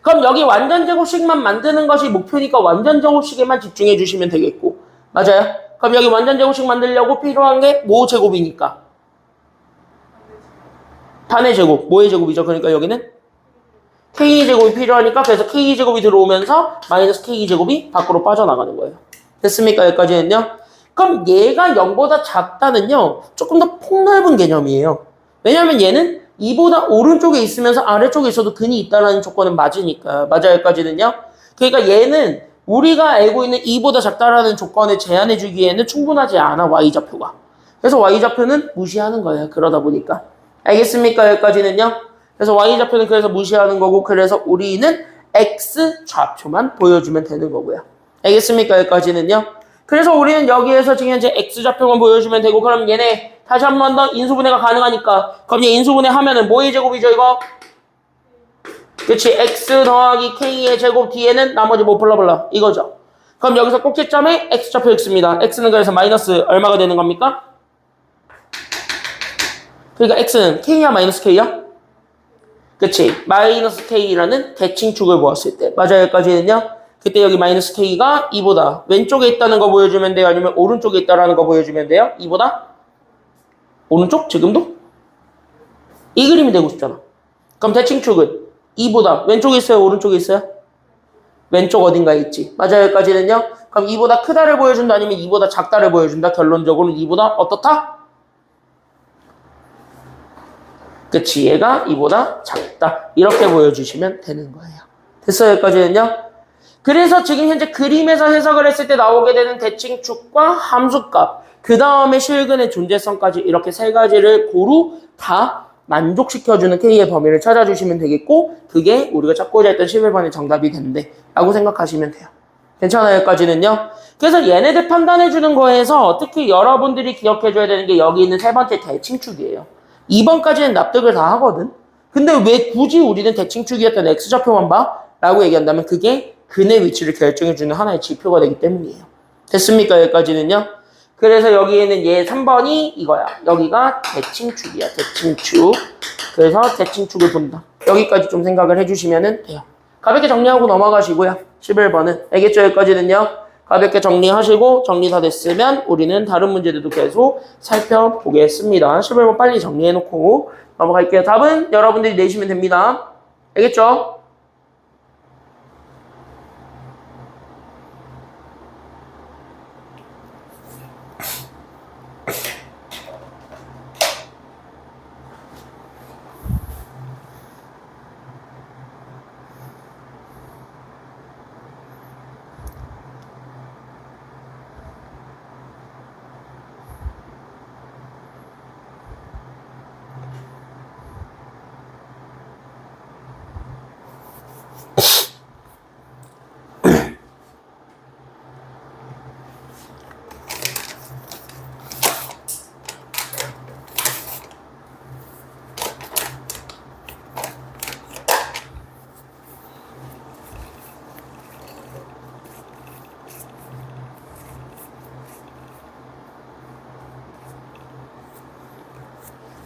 그럼 여기 완전 제곱식만 만드는 것이 목표니까 완전 제곱식에만 집중해 주시면 되겠고 맞아요? 그럼 여기 완전 제곱식 만들려고 필요한 게 뭐 제곱이니까? 단의 제곱, 뭐의 제곱이죠? 그러니까 여기는 K제곱이 필요하니까 그래서 K제곱이 들어오면서 마이너스 K제곱이 밖으로 빠져나가는 거예요. 됐습니까? 여기까지는요? 그럼 얘가 0보다 작다는요 조금 더 폭넓은 개념이에요. 왜냐하면 얘는 2보다 오른쪽에 있으면서 아래쪽에 있어도 근이 있다는 조건은 맞으니까. 맞아요 여기까지는요? 그러니까 얘는 우리가 알고 있는 2보다 작다라는 조건을 제한해 주기에는 충분하지 않아 Y좌표가. 그래서 Y좌표는 무시하는 거예요. 그러다 보니까. 알겠습니까? 여기까지는요? 그래서 Y좌표는 그래서 무시하는 거고 그래서 우리는 X좌표만 보여주면 되는 거고요. 알겠습니까? 여기까지는요? 그래서 우리는 여기에서 지금 현재 X좌표만 보여주면 되고 그럼 얘네 다시 한 번 더 인수분해가 가능하니까 그럼 얘 인수분해 하면은 뭐의 제곱이죠 이거? 그치 X 더하기 K의 제곱 뒤에는 나머지 뭐 블라블라 이거죠. 그럼 여기서 꼭지점에 X좌표 X입니다. X는 그래서 마이너스 얼마가 되는 겁니까? 그러니까 X는 K야 마이너스 K야? 그치 마이너스 K라는 대칭축을 보았을 때 맞아요 여기까지는요? 그때 여기 마이너스 K가 2보다 왼쪽에 있다는 거 보여주면 돼요? 아니면 오른쪽에 있다는 거 보여주면 돼요? 2보다? 오른쪽? 지금도? 이 그림이 되고 싶잖아. 그럼 대칭축은 2보다 왼쪽에 있어요? 오른쪽에 있어요? 왼쪽 어딘가에 있지. 맞아요 여기까지는요? 그럼 2보다 크다를 보여준다 아니면 2보다 작다를 보여준다? 결론적으로는 2보다 어떻다? 그치 얘가 2보다 작다. 이렇게 보여주시면 되는 거예요. 됐어요 여기까지는요? 그래서 지금 현재 그림에서 해석을 했을 때 나오게 되는 대칭축과 함수값 그 다음에 실근의 존재성까지 이렇게 세 가지를 고루 다 만족시켜주는 K의 범위를 찾아주시면 되겠고 그게 우리가 찾고자 했던 11번의 정답이 된대 라고 생각하시면 돼요. 괜찮아요 여기까지는요? 그래서 얘네들 판단해주는 거에서 특히 여러분들이 기억해줘야 되는 게 여기 있는 세 번째 대칭축이에요. 2번까지는 납득을 다 하거든. 근데 왜 굳이 우리는 대칭축이었던 X좌표만 봐? 라고 얘기한다면 그게 근의 위치를 결정해주는 하나의 지표가 되기 때문이에요. 됐습니까 여기까지는요? 그래서 여기에는 얘 3번이 이거야. 여기가 대칭축이야. 대칭축. 그래서 대칭축을 본다. 여기까지 좀 생각을 해주시면 돼요. 가볍게 정리하고 넘어가시고요. 11번은. 알겠죠? 여기까지는요. 가볍게 정리하시고 정리 다 됐으면 우리는 다른 문제들도 계속 살펴보겠습니다. 11번 빨리 정리해놓고 넘어갈게요. 답은 여러분들이 내시면 됩니다. 알겠죠?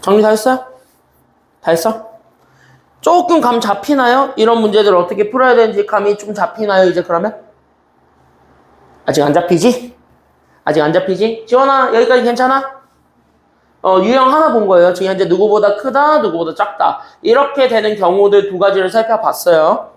정리 다 했어요? 다 했어? 조금 감 잡히나요? 이런 문제들 어떻게 풀어야 되는지 감이 좀 잡히나요? 이제 그러면? 아직 안 잡히지? 아직 안 잡히지? 지원아 여기까지 괜찮아? 유형 하나 본 거예요. 지금 현재 누구보다 크다, 누구보다 작다. 이렇게 되는 경우들 두 가지를 살펴봤어요.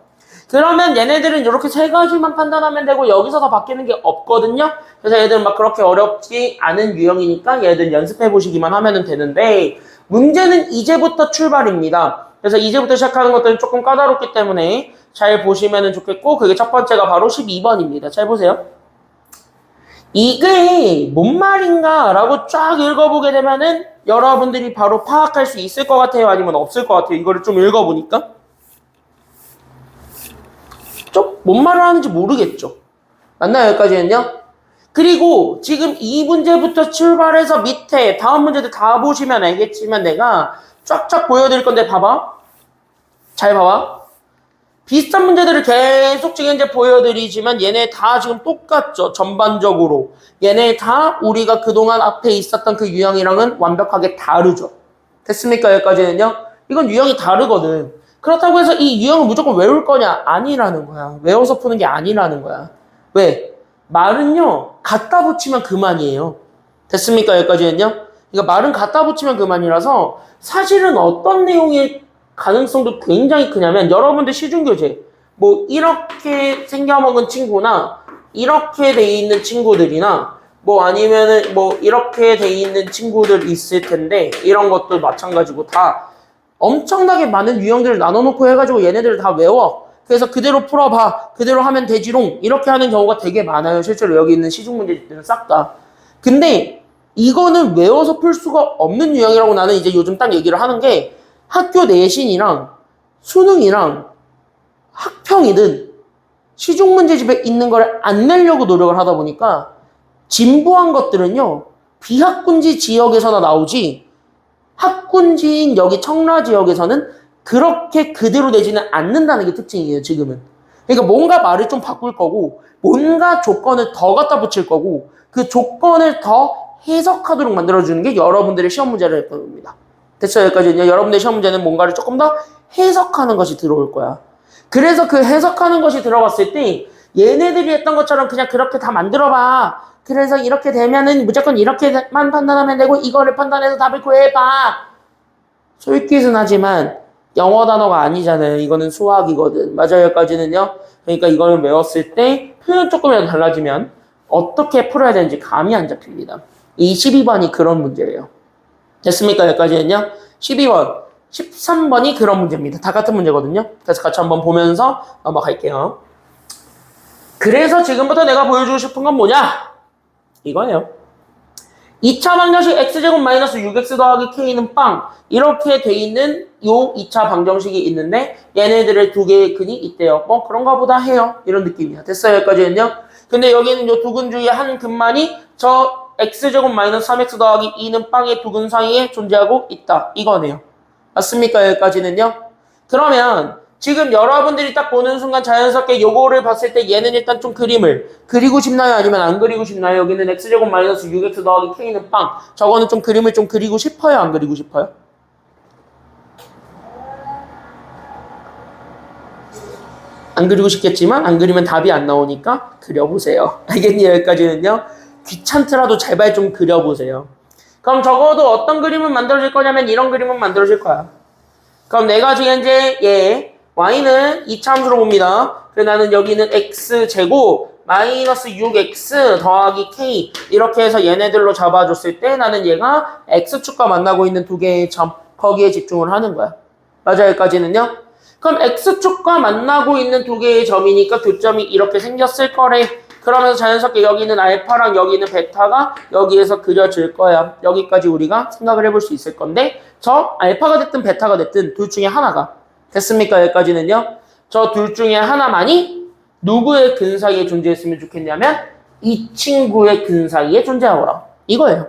그러면 얘네들은 이렇게 세 가지만 판단하면 되고 여기서 더 바뀌는 게 없거든요. 그래서 얘들 막 그렇게 어렵지 않은 유형이니까 얘들 연습해 보시기만 하면 되는데 문제는 이제부터 출발입니다. 그래서 이제부터 시작하는 것들은 조금 까다롭기 때문에 잘 보시면 좋겠고 그게 첫 번째가 바로 12번입니다. 잘 보세요. 이게 뭔 말인가 라고 쫙 읽어보게 되면은 여러분들이 바로 파악할 수 있을 것 같아요? 아니면 없을 것 같아요? 이거를 좀 읽어보니까 좀 뭔 말을 하는지 모르겠죠. 맞나요? 여기까지는요? 그리고 지금 이 문제부터 출발해서 밑에 다음 문제들 다 보시면 알겠지만 내가 쫙쫙 보여드릴 건데 봐봐. 잘 봐봐. 비슷한 문제들을 계속 지금 이제 보여드리지만 얘네 다 지금 똑같죠. 전반적으로. 얘네 다 우리가 그동안 앞에 있었던 그 유형이랑은 완벽하게 다르죠. 됐습니까? 여기까지는요. 이건 유형이 다르거든. 그렇다고 해서 이 유형을 무조건 외울 거냐? 아니라는 거야. 외워서 푸는 게 아니라는 거야. 왜? 말은요. 갖다 붙이면 그만이에요. 됐습니까? 여기까지는요. 그러니까 말은 갖다 붙이면 그만이라서 사실은 어떤 내용의 가능성도 굉장히 크냐면 여러분들 시중교재 뭐 이렇게 생겨먹은 친구나 이렇게 돼 있는 친구들이나 뭐 아니면은 뭐 이렇게 돼 있는 친구들 있을 텐데 이런 것도 마찬가지고 다 엄청나게 많은 유형들을 나눠놓고 해가지고 얘네들을 다 외워. 그래서 그대로 풀어봐. 그대로 하면 되지롱. 이렇게 하는 경우가 되게 많아요. 실제로 여기 있는 시중 문제들은 싹 다. 근데 이거는 외워서 풀 수가 없는 유형이라고 나는 이제 요즘 딱 얘기를 하는 게 학교 내신이랑 수능이랑 학평이든 시중 문제집에 있는 걸 안 내려고 노력을 하다 보니까 진부한 것들은요. 비학군지 지역에서나 나오지 학군지인 여기 청라 지역에서는 그렇게 그대로 되지는 않는다는 게 특징이에요. 지금은. 그러니까 뭔가 말을 좀 바꿀 거고 뭔가 조건을 더 갖다 붙일 거고 그 조건을 더 해석하도록 만들어주는 게 여러분들의 시험 문제를 겁니다. 됐어요? 여기까지는요. 여러분들의 시험 문제는 뭔가를 조금 더 해석하는 것이 들어올 거야. 그래서 그 해석하는 것이 들어갔을 때 얘네들이 했던 것처럼 그냥 그렇게 다 만들어봐. 그래서 이렇게 되면은 무조건 이렇게만 판단하면 되고 이거를 판단해서 답을 구해봐. 솔깃은 하지만 영어 단어가 아니잖아요. 이거는 수학이거든. 맞아요. 여기까지는요. 그러니까 이거를 외웠을 때 표현 조금이라도 달라지면 어떻게 풀어야 되는지 감이 안 잡힙니다. 이 12번이 그런 문제예요. 됐습니까? 여기까지는요. 12번, 13번이 그런 문제입니다. 다 같은 문제거든요. 그래서 같이 한번 보면서 넘어갈게요. 그래서 지금부터 내가 보여주고 싶은 건 뭐냐? 이거예요. 2차 방정식 x제곱 마이너스 6x 더하기 k는 빵 이렇게 돼 있는 요 2차 방정식이 있는데 얘네들의 두 개의 근이 있대요. 뭐 그런가 보다 해요. 이런 느낌이야. 됐어요? 여기까지는요. 근데 여기는 요 두 근 중에 한 근만이 저 x제곱 마이너스 3x 더하기 2는 빵의 두 근 사이에 존재하고 있다. 이거네요. 맞습니까? 여기까지는요. 그러면 지금 여러분들이 딱 보는 순간 자연스럽게 요거를 봤을 때 얘는 일단 좀 그림을 그리고 싶나요? 아니면 안 그리고 싶나요? 여기는 x제곱 마이너스 6x 더하기 k는 빵. 저거는 좀 그림을 좀 그리고 싶어요? 안 그리고 싶어요? 안 그리고 싶겠지만 안 그리면 답이 안 나오니까 그려보세요. 알겠니? 여기까지는요. 귀찮더라도 제발 좀 그려보세요. 그럼 적어도 어떤 그림은 만들어질 거냐면 이런 그림은 만들어질 거야. 그럼 내가 지금 이제 y는 이차함수로 봅니다. 그래서 나는 여기는 x제곱 마이너스 6x 더하기 k 이렇게 해서 얘네들로 잡아줬을 때 나는 얘가 x축과 만나고 있는 두 개의 점 거기에 집중을 하는 거야. 맞아요? 여기까지는요. 그럼 x축과 만나고 있는 두 개의 점이니까 교점이 이렇게 생겼을 거래. 그러면서 자연스럽게 여기는 알파랑 여기는 베타가 여기에서 그려질 거야. 여기까지 우리가 생각을 해볼 수 있을 건데 저 알파가 됐든 베타가 됐든 둘 중에 하나가 됐습니까? 여기까지는요. 저 둘 중에 하나만이 누구의 근 사이에 존재했으면 좋겠냐면 이 친구의 근 사이에 존재하거라. 이거예요.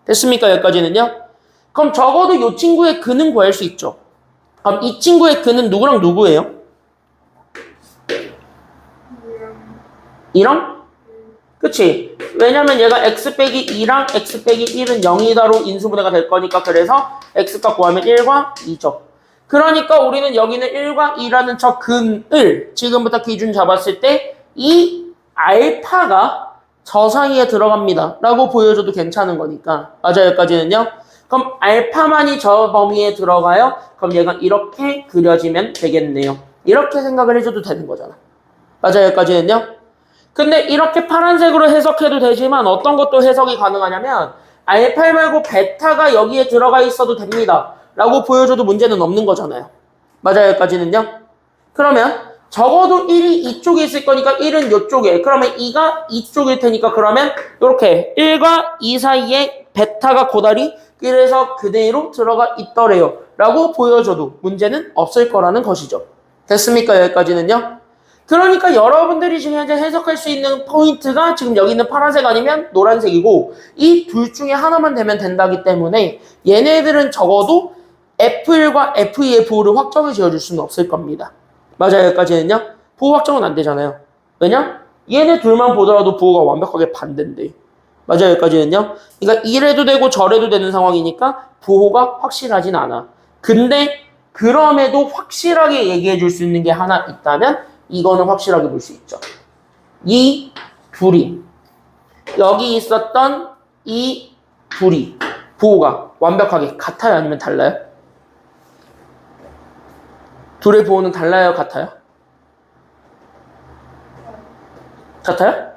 됐습니까? 여기까지는요. 그럼 적어도 이 친구의 근은 구할 수 있죠. 그럼 이 친구의 근은 누구랑 누구예요? 이랑? 그치? 왜냐면 얘가 x 빼기 2랑 x 빼기 1은 0이다로 인수분해가 될 거니까 그래서 x값 구하면 1과 2죠. 그러니까 우리는 여기는 1과 2라는 저 근을 지금부터 기준 잡았을 때 이 알파가 저 사이에 들어갑니다. 라고 보여줘도 괜찮은 거니까. 맞아요, 여기까지는요? 그럼 알파만이 저 범위에 들어가요? 그럼 얘가 이렇게 그려지면 되겠네요. 이렇게 생각을 해줘도 되는 거잖아. 맞아요, 여기까지는요? 근데 이렇게 파란색으로 해석해도 되지만 어떤 것도 해석이 가능하냐면 알파 말고 베타가 여기에 들어가 있어도 됩니다. 라고 보여줘도 문제는 없는 거잖아요. 맞아요, 여기까지는요? 그러면 적어도 1이 이쪽에 있을 거니까 1은 이쪽에. 그러면 2가 이쪽일 테니까 그러면 이렇게 1과 2 사이에 베타가 고다리 그래서 그대로 들어가 있더래요. 라고 보여줘도 문제는 없을 거라는 것이죠. 됐습니까? 여기까지는요? 그러니까 여러분들이 지금 현재 해석할 수 있는 포인트가 지금 여기 있는 파란색 아니면 노란색이고 이 둘 중에 하나만 되면 된다기 때문에 얘네들은 적어도 F1과 F2의 부호를 확정을 지어줄 수는 없을 겁니다. 맞아요, 여기까지는요? 부호 확정은 안 되잖아요. 왜냐? 얘네 둘만 보더라도 부호가 완벽하게 반대인데. 맞아요, 여기까지는요? 그러니까 이래도 되고 저래도 되는 상황이니까 부호가 확실하진 않아. 근데 그럼에도 확실하게 얘기해 줄 수 있는 게 하나 있다면 이거는 확실하게 볼 수 있죠. 이 둘이 여기 있었던 이 둘이 부호가 완벽하게 같아요? 아니면 달라요? 둘의 부호는 달라요? 같아요? 같아요?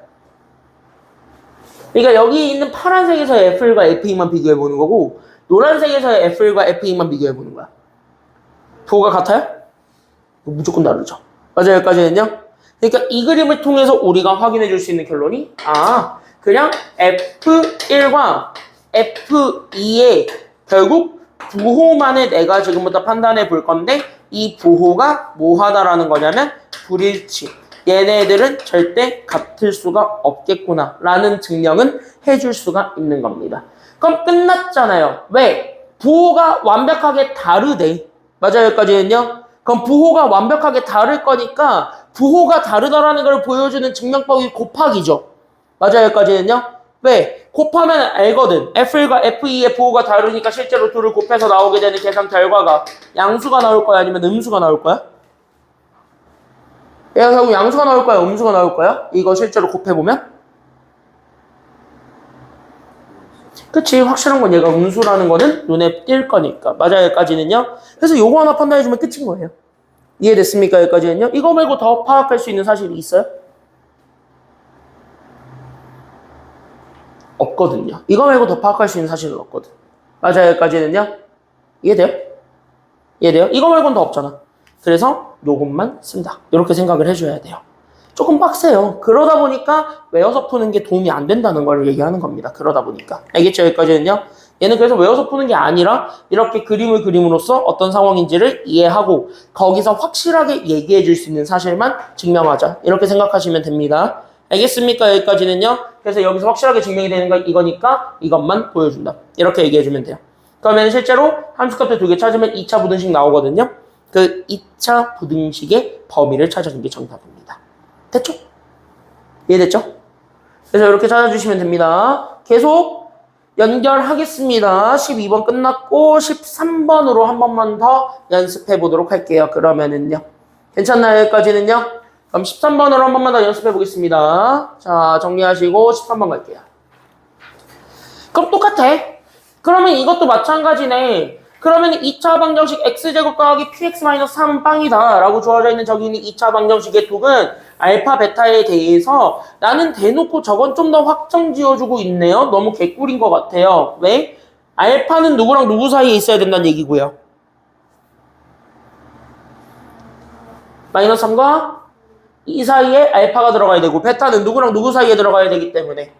그러니까 여기 있는 파란색에서의 F1과 F2만 비교해보는 거고 노란색에서의 F1과 F2만 비교해보는 거야. 부호가 같아요? 무조건 다르죠. 맞아요, 여기까지는요? 그러니까 이 그림을 통해서 우리가 확인해 줄 수 있는 결론이 그냥 F1과 F2의 결국 부호만을 내가 지금부터 판단해 볼 건데 이 부호가 뭐하다라는 거냐면 불일치. 얘네들은 절대 같을 수가 없겠구나 라는 증명은 해줄 수가 있는 겁니다. 그럼 끝났잖아요. 왜? 부호가 완벽하게 다르대. 맞아요, 여기까지는요? 그럼 부호가 완벽하게 다를 거니까 부호가 다르다라는 걸 보여주는 증명법이 곱하기죠. 맞아요, 여기까지는요? 왜? 곱하면 알거든. F1과 F2의 부호가 다르니까 실제로 둘을 곱해서 나오게 되는 계산 결과가 양수가 나올 거야? 아니면 음수가 나올 거야? 얘가 결국 양수가 나올 거야? 음수가 나올 거야? 이거 실제로 곱해보면? 그치, 확실한 건 얘가 음수라는 거는 눈에 띌 거니까. 맞아요, 여기까지는요? 그래서 요거 하나 판단해주면 끝인 거예요. 이해됐습니까? 여기까지는요? 이거 말고 더 파악할 수 있는 사실이 있어요? 없거든요. 이거 말고 더 파악할 수 있는 사실은 없거든. 맞아요, 여기까지는요? 이해돼요? 이해돼요? 이거 말고는 더 없잖아. 그래서 요것만 쓴다. 이렇게 생각을 해줘야 돼요. 조금 빡세요. 그러다 보니까 외워서 푸는 게 도움이 안 된다는 걸 얘기하는 겁니다. 그러다 보니까. 알겠죠? 여기까지는요? 얘는 그래서 외워서 푸는 게 아니라 이렇게 그림을 그림으로써 어떤 상황인지를 이해하고 거기서 확실하게 얘기해 줄 수 있는 사실만 증명하자. 이렇게 생각하시면 됩니다. 알겠습니까? 여기까지는요? 그래서 여기서 확실하게 증명이 되는 거 이거니까 이것만 보여준다. 이렇게 얘기해 주면 돼요. 그러면 실제로 함수값들 2개 찾으면 2차 부등식 나오거든요. 그 2차 부등식의 범위를 찾아주는 게 정답입니다. 됐죠? 이해됐죠? 그래서 이렇게 찾아주시면 됩니다. 계속 연결하겠습니다. 12번 끝났고 13번으로 한 번만 더 연습해 보도록 할게요. 그러면은요. 괜찮나요? 여기까지는요? 그럼 13번으로 한 번만 더 연습해 보겠습니다. 자, 정리하시고 13번 갈게요. 그럼 똑같아. 그러면 이것도 마찬가지네. 그러면 2차 방정식 x제곱 더하기 px-3은 빵이다 라고 주어져 있는 저기 있는 2차 방정식의 톡은 알파 베타에 대해서 나는 대놓고 저건 좀 더 확정 지어주고 있네요. 너무 개꿀인 것 같아요. 왜? 알파는 누구랑 누구 사이에 있어야 된다는 얘기고요. -3과 2 사이에 알파가 들어가야 되고 베타는 누구랑 누구 사이에 들어가야 되기 때문에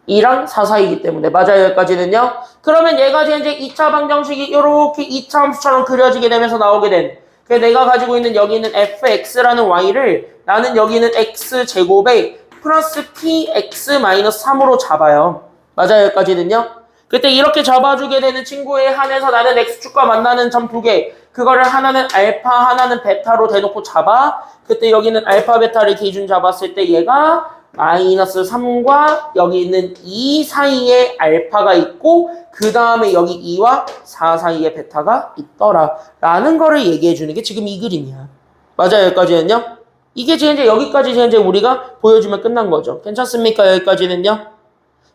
2랑 4 사이이기 때문에 맞아요. 여기까지는요. 그러면 얘가 이제 2차 방정식이 이렇게 2차 함수처럼 그려지게 되면서 나오게 된 그래서 내가 가지고 있는 여기 있는 fx라는 y를 나는 여기 있는 x제곱에 플러스 px-3으로 잡아요. 맞아요. 여기까지는요. 그때 이렇게 잡아주게 되는 친구에 한해서 나는 x축과 만나는 점 2개 그거를 하나는 알파 하나는 베타로 대놓고 잡아 그때 여기는 알파 베타를 기준 잡았을 때 얘가 마이너스 3과 여기 있는 2 사이에 알파가 있고 그 다음에 여기 2와 4 사이에 베타가 있더라 라는 거를 얘기해 주는 게 지금 이 그림이야. 맞아요, 여기까지는요? 이게 지금 이제 여기까지 이제 우리가 보여주면 끝난 거죠. 괜찮습니까? 여기까지는요?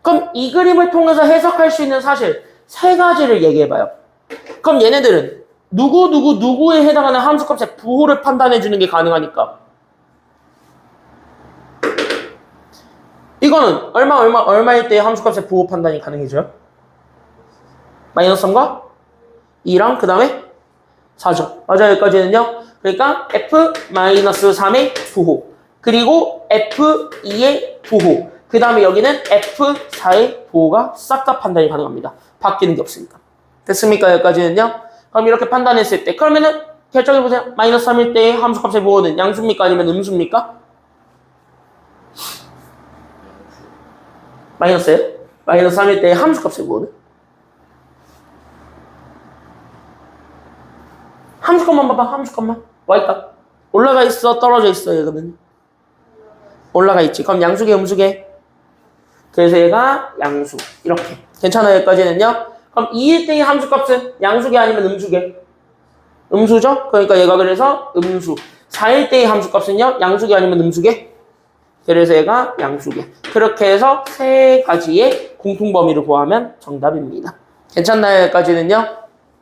그럼 이 그림을 통해서 해석할 수 있는 사실 세 가지를 얘기해봐요. 그럼 얘네들은 누구에 해당하는 함수값의 부호를 판단해 주는 게 가능하니까 이거는 얼마일 때 함수값의 부호 판단이 가능해져요? 마이너스 3과 2랑 그 다음에 4죠. 맞아요, 여기까지는요? 그러니까 F-3의 부호 그리고 F2의 부호 그 다음에 여기는 F4의 부호가 싹 다 판단이 가능합니다. 바뀌는 게 없으니까. 됐습니까? 여기까지는요? 그럼 이렇게 판단했을 때 그러면은 결정해보세요. 마이너스 3일 때의 함수값의 부호는 양수입니까? 아니면 음수입니까? 마이너스예요? 마이너스 3일 때의 함수값의 부호는? 함수값만 봐봐. 함수값만. y값. 올라가 있어? 떨어져 있어? 얘는? 올라가 있지. 그럼 양수계 음수계? 그래서 얘가 양수. 이렇게. 괜찮아요? 여기까지는요? 그럼 2일 때의 함수값은 양수계 아니면 음수계? 음수죠? 그러니까 얘가 그래서 음수. 4일 때의 함수값은요? 양수계 아니면 음수계? 그래서 얘가 양수계. 그렇게 해서 세 가지의 공통범위를 구하면 정답입니다. 괜찮나요? 여기까지는요?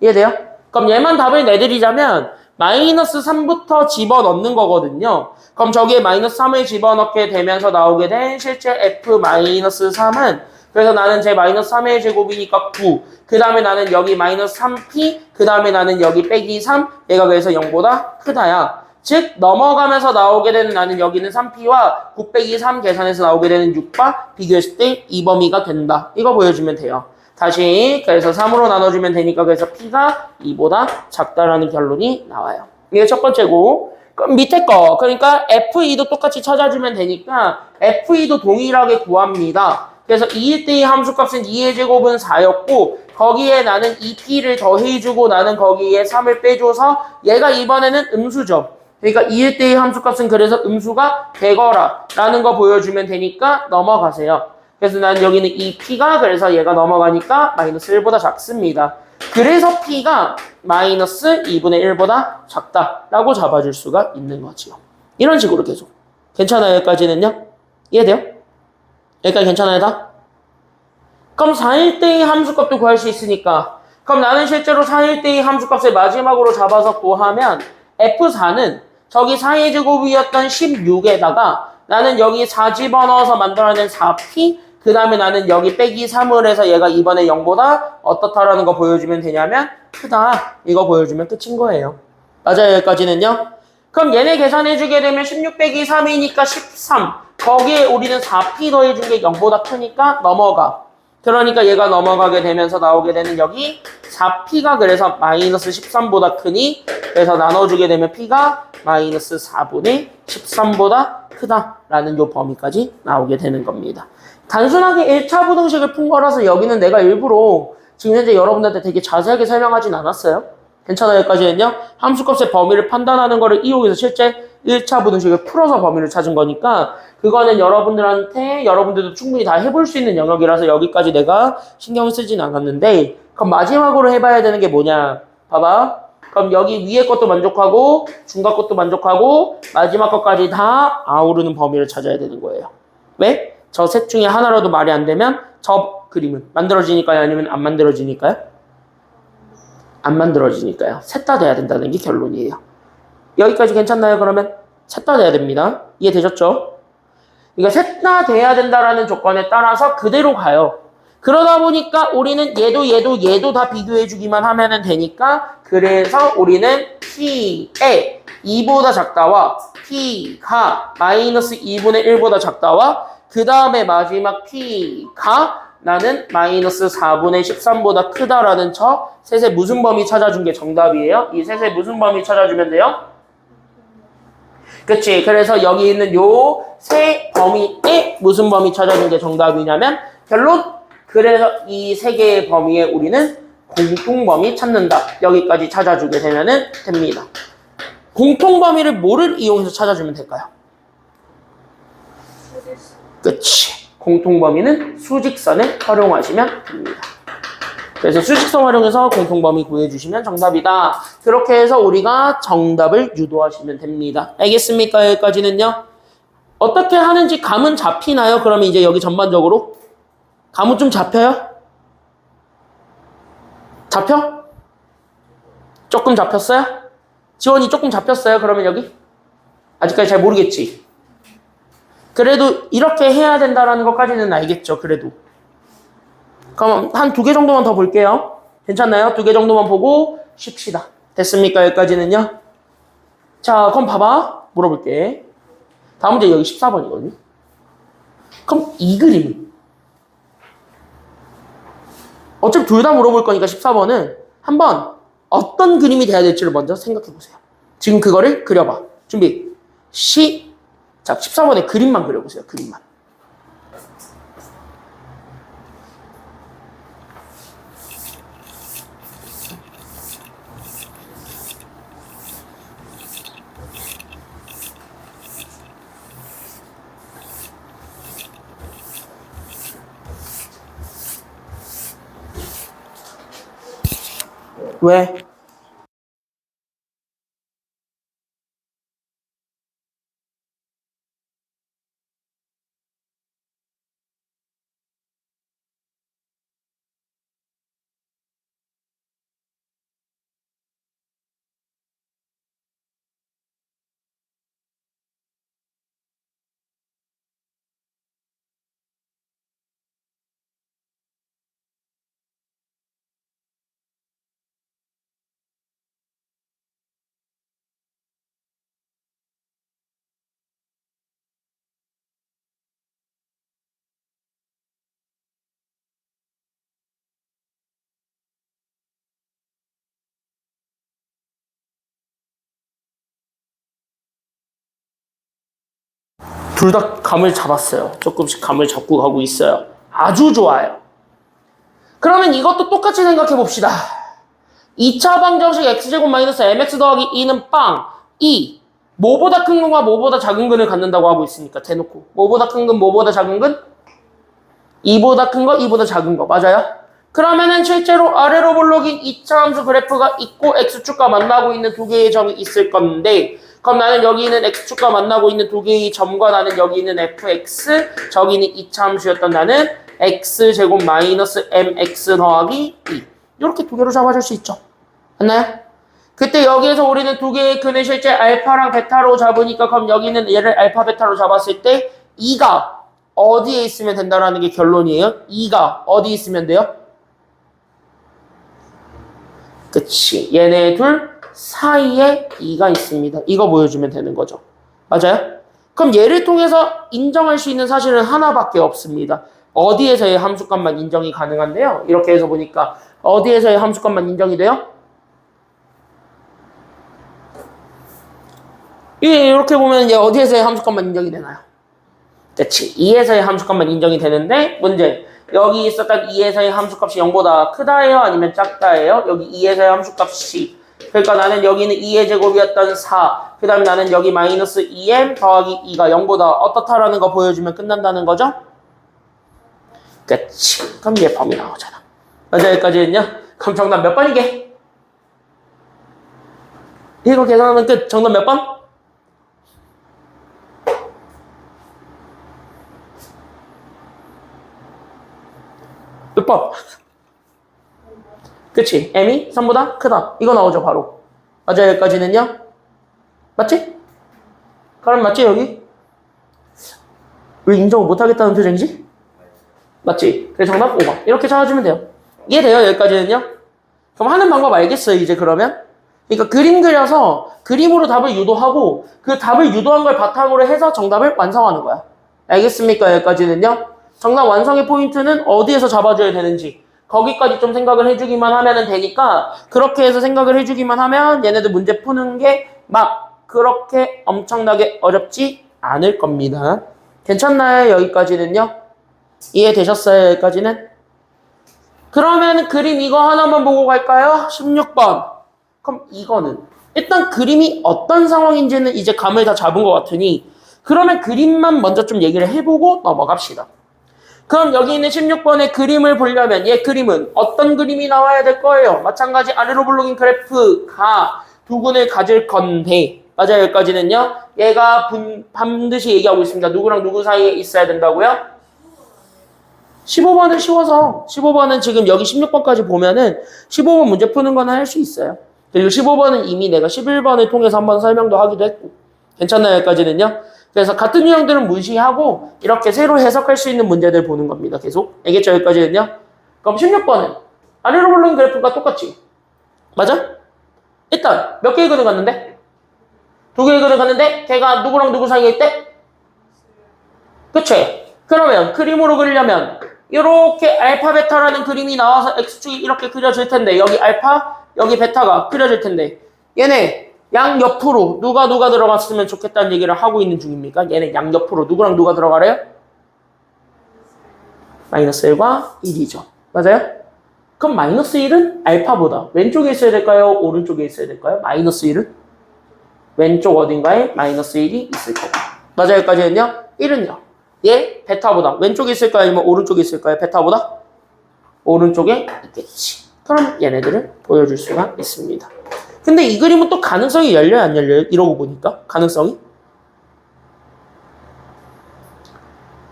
이해돼요? 그럼 얘만 답을 내드리자면 마이너스 3부터 집어넣는 거거든요. 그럼 저기에 마이너스 3을 집어넣게 되면서 나오게 된 실제 F-3은 그래서 나는 제 마이너스 3의 제곱이니까 9. 그 다음에 나는 여기 마이너스 3p. 그 다음에 나는 여기 빼기 3. 얘가 그래서 0보다 크다야. 즉 넘어가면서 나오게 되는 나는 여기는 3p와 9 빼기 3 계산해서 나오게 되는 6과 비교했을 때 이 범위가 된다. 이거 보여주면 돼요. 다시 그래서 3으로 나눠주면 되니까 그래서 p가 2보다 작다라는 결론이 나와요. 이게 첫 번째고 그럼 밑에 거 그러니까 F2도 똑같이 찾아주면 되니까 F2도 동일하게 구합니다. 그래서 2일 때의 함수값은 2의 제곱은 4였고 거기에 나는 2p를 더해주고 나는 거기에 3을 빼줘서 얘가 이번에는 음수죠. 그러니까 2일 때의 함수값은 그래서 음수가 되거라 라는 거 보여주면 되니까 넘어가세요. 그래서 나는 여기는 이 p가 그래서 얘가 넘어가니까 마이너스 1보다 작습니다. 그래서 p가 마이너스 2분의 1보다 작다라고 잡아줄 수가 있는 거지요. 이런 식으로 계속. 괜찮아요? 여기까지는요? 이해돼요? 여기까지 괜찮아요? 다? 그럼 4일 때의 함수값도 구할 수 있으니까 그럼 나는 실제로 4일 때의 함수값을 마지막으로 잡아서 구하면 F4는 저기 4의 제곱이었던 16에다가 나는 여기 4 집어넣어서 만들어낸 4p 그 다음에 나는 여기 빼기 3을 해서 얘가 이번에 0보다 어떻다라는 거 보여주면 되냐면 크다. 이거 보여주면 끝인 거예요. 맞아요. 여기까지는요. 그럼 얘네 계산해주게 되면 16 빼기 3이니까 13. 거기에 우리는 4p 더해준 게 0보다 크니까 넘어가. 그러니까 얘가 넘어가게 되면서 나오게 되는 여기 4p가 그래서 마이너스 13보다 크니 그래서 나눠주게 되면 p가 마이너스 4분의 13보다 크다라는 요 범위까지 나오게 되는 겁니다. 단순하게 1차 부등식을 푼 거라서 여기는 내가 일부러 지금 현재 여러분들한테 되게 자세하게 설명하진 않았어요. 괜찮아요? 여기까지는요. 함수값의 범위를 판단하는 거를 이용해서 실제 1차 부등식을 풀어서 범위를 찾은 거니까 그거는 여러분들도 충분히 다 해볼 수 있는 영역이라서 여기까지 내가 신경을 쓰진 않았는데 그럼 마지막으로 해봐야 되는 게 뭐냐? 봐봐. 그럼 여기 위에 것도 만족하고 중간 것도 만족하고 마지막 것까지 다 아우르는 범위를 찾아야 되는 거예요. 왜? 저 셋 중에 하나라도 말이 안 되면 저 그림은 만들어지니까요? 아니면 안 만들어지니까요? 안 만들어지니까요. 셋 다 돼야 된다는 게 결론이에요. 여기까지 괜찮나요? 그러면 셋 다 돼야 됩니다. 이해되셨죠? 그러니까 셋 다 돼야 된다라는 조건에 따라서 그대로 가요. 그러다 보니까 우리는 얘도 다 비교해주기만 하면 되니까 그래서 우리는 P에 2보다 작다와 P가 마이너스 2분의 1보다 작다와 그 다음에 마지막 P가 나는 마이너스 4분의 13보다 크다라는 저 셋의 무슨 범위 찾아준 게 정답이에요. 이 셋의 무슨 범위 찾아주면 돼요? 그치. 그래서 여기 있는 요 세 범위에 무슨 범위 찾아준 게 정답이냐면 결론. 그래서 이 세 개의 범위에 우리는 공통범위 찾는다. 여기까지 찾아주게 되면 됩니다. 공통범위를 뭐를 이용해서 찾아주면 될까요? 그치. 공통범위는 수직선을 활용하시면 됩니다. 그래서 수직선 활용해서 공통범위 구해주시면 정답이다. 그렇게 해서 우리가 정답을 유도하시면 됩니다. 알겠습니까? 여기까지는요. 어떻게 하는지 감은 잡히나요? 그러면 이제 여기 전반적으로 감은 좀 잡혀요? 잡혀? 조금 잡혔어요? 지원이 조금 잡혔어요? 그러면 여기? 아직까지 잘 모르겠지? 그래도 이렇게 해야 된다는 것까지는 알겠죠? 그래도. 그럼 한 2개 정도만 더 볼게요. 괜찮나요? 2개 정도만 보고 쉽시다. 됐습니까? 여기까지는요? 자, 그럼 봐봐. 물어볼게. 다음 문제 여기 14번이거든요. 그럼 이 그림은? 어차피 둘 다 물어볼 거니까 14번은 한번 어떤 그림이 돼야 될지를 먼저 생각해 보세요. 지금 그거를 그려봐. 준비. 자, 14번에 그림만 그려보세요. 그림만. 왜? 둘 다 감을 잡았어요. 조금씩 감을 잡고 가고 있어요. 아주 좋아요. 그러면 이것도 똑같이 생각해 봅시다. 2차 방정식 x제곱 마이너스 mx 더하기 2는 빵. 2. 뭐보다 큰 근과 뭐보다 작은 근을 갖는다고 하고 있으니까 대놓고. 뭐보다 큰 근, 뭐보다 작은 근? 2보다 큰 거, 2보다 작은 거. 맞아요? 그러면은 실제로 아래로 볼록인 2차 함수 그래프가 있고 x축과 만나고 있는 2개의 점이 있을 건데 그럼 나는 여기 있는 x축과 만나고 있는 2개의 점과 나는 여기 있는 fx 저기는 2차 함수였던 나는 x제곱 마이너스 mx 더하기 2 이렇게 2개로 잡아줄 수 있죠. 맞나요? 그때 여기에서 우리는 2개의 근을 실제 알파랑 베타로 잡으니까 그럼 여기는 얘를 알파 베타로 잡았을 때 2가 어디에 있으면 된다라는 게 결론이에요. 2가 어디 있으면 돼요? 그치. 얘네 둘 사이에 2가 있습니다. 이거 보여주면 되는 거죠. 맞아요? 그럼 얘를 통해서 인정할 수 있는 사실은 하나밖에 없습니다. 어디에서의 함수값만 인정이 가능한데요. 이렇게 해서 보니까 어디에서의 함수값만 인정이 돼요? 이렇게 보면 얘 어디에서의 함수값만 인정이 되나요? 그치. 2에서의 함수값만 인정이 되는데 문제. 여기 있었던 2에서의 함수값이 0보다 크다예요? 아니면 작다예요? 여기 2에서의 함수값이 그러니까 나는 여기는 2의 제곱이었던 4 그 다음에 나는 여기 마이너스 2m 더하기 2가 0보다 어떻다라는 거 보여주면 끝난다는 거죠? 그치. 그럼 얘 범위 나오잖아. 맞아 여기까지는요? 그럼 정답 몇 번이게? 이거 계산하면 끝. 정답 몇 번? 몇 번? 그치? m이 3보다 크다. 이거 나오죠, 바로. 맞아, 여기까지는요? 맞지? 그럼 맞지, 여기? 왜 인정을 못하겠다는 표정이지? 맞지? 그래서 정답 5번. 이렇게 찾아주면 돼요. 이해돼요, 여기까지는요? 그럼 하는 방법 알겠어요, 이제 그러면? 그러니까 그림 그려서 그림으로 답을 유도하고 그 답을 유도한 걸 바탕으로 해서 정답을 완성하는 거야. 알겠습니까, 여기까지는요? 정답 완성의 포인트는 어디에서 잡아줘야 되는지 거기까지 좀 생각을 해주기만 하면 되니까 그렇게 해서 생각을 해주기만 하면 얘네들 문제 푸는 게 막 그렇게 엄청나게 어렵지 않을 겁니다. 괜찮나요? 여기까지는요? 이해되셨어요? 여기까지는? 그러면 그림 이거 하나만 보고 갈까요? 16번. 그럼 이거는 일단 그림이 어떤 상황인지는 이제 감을 다 잡은 것 같으니 그러면 그림만 먼저 좀 얘기를 해보고 넘어갑시다. 그럼 여기 있는 16번의 그림을 보려면 얘 그림은 어떤 그림이 나와야 될 거예요? 마찬가지 아래로 블록인 그래프가 두 군을 가질 건데 맞아요. 여기까지는요. 얘가 반드시 얘기하고 있습니다. 누구랑 누구 사이에 있어야 된다고요? 15번은 쉬워서 15번은 지금 여기 16번까지 보면은 15번 문제 푸는 거는 할 수 있어요. 그리고 15번은 이미 내가 11번을 통해서 한번 설명도 하기도 했고 괜찮나요? 여기까지는요. 그래서 같은 유형들은 무시하고 이렇게 새로 해석할 수 있는 문제들 보는 겁니다. 계속. 알겠죠? 여기까지는요. 그럼 16번은 아래로 블록인 그래프가 똑같지? 맞아? 일단 몇 개의 그을 갔는데? 두 개의 그을 갔는데 걔가 누구랑 누구 사이에 있대? 그치? 그러면 그림으로 그리려면 이렇게 알파 베타라는 그림이 나와서 x축이 이렇게 그려질 텐데 여기 알파 여기 베타가 그려질 텐데 얘네 양옆으로 누가 들어갔으면 좋겠다는 얘기를 하고 있는 중입니까? 얘네 양옆으로 누구랑 누가 들어가래요? 마이너스 1과 1이죠. 맞아요? 그럼 마이너스 1은 알파보다 왼쪽에 있어야 될까요? 오른쪽에 있어야 될까요? 마이너스 1은? 왼쪽 어딘가에 마이너스 1이 있을 거고. 맞아요? 여기까지는요? 1은요? 얘 베타보다 왼쪽에 있을까요? 아니면 오른쪽에 있을까요? 베타보다? 오른쪽에 있겠지. 그럼 얘네들을 보여줄 수가 있습니다. 근데 이 그림은 또 가능성이 열려요? 안 열려요? 이러고 보니까 가능성이?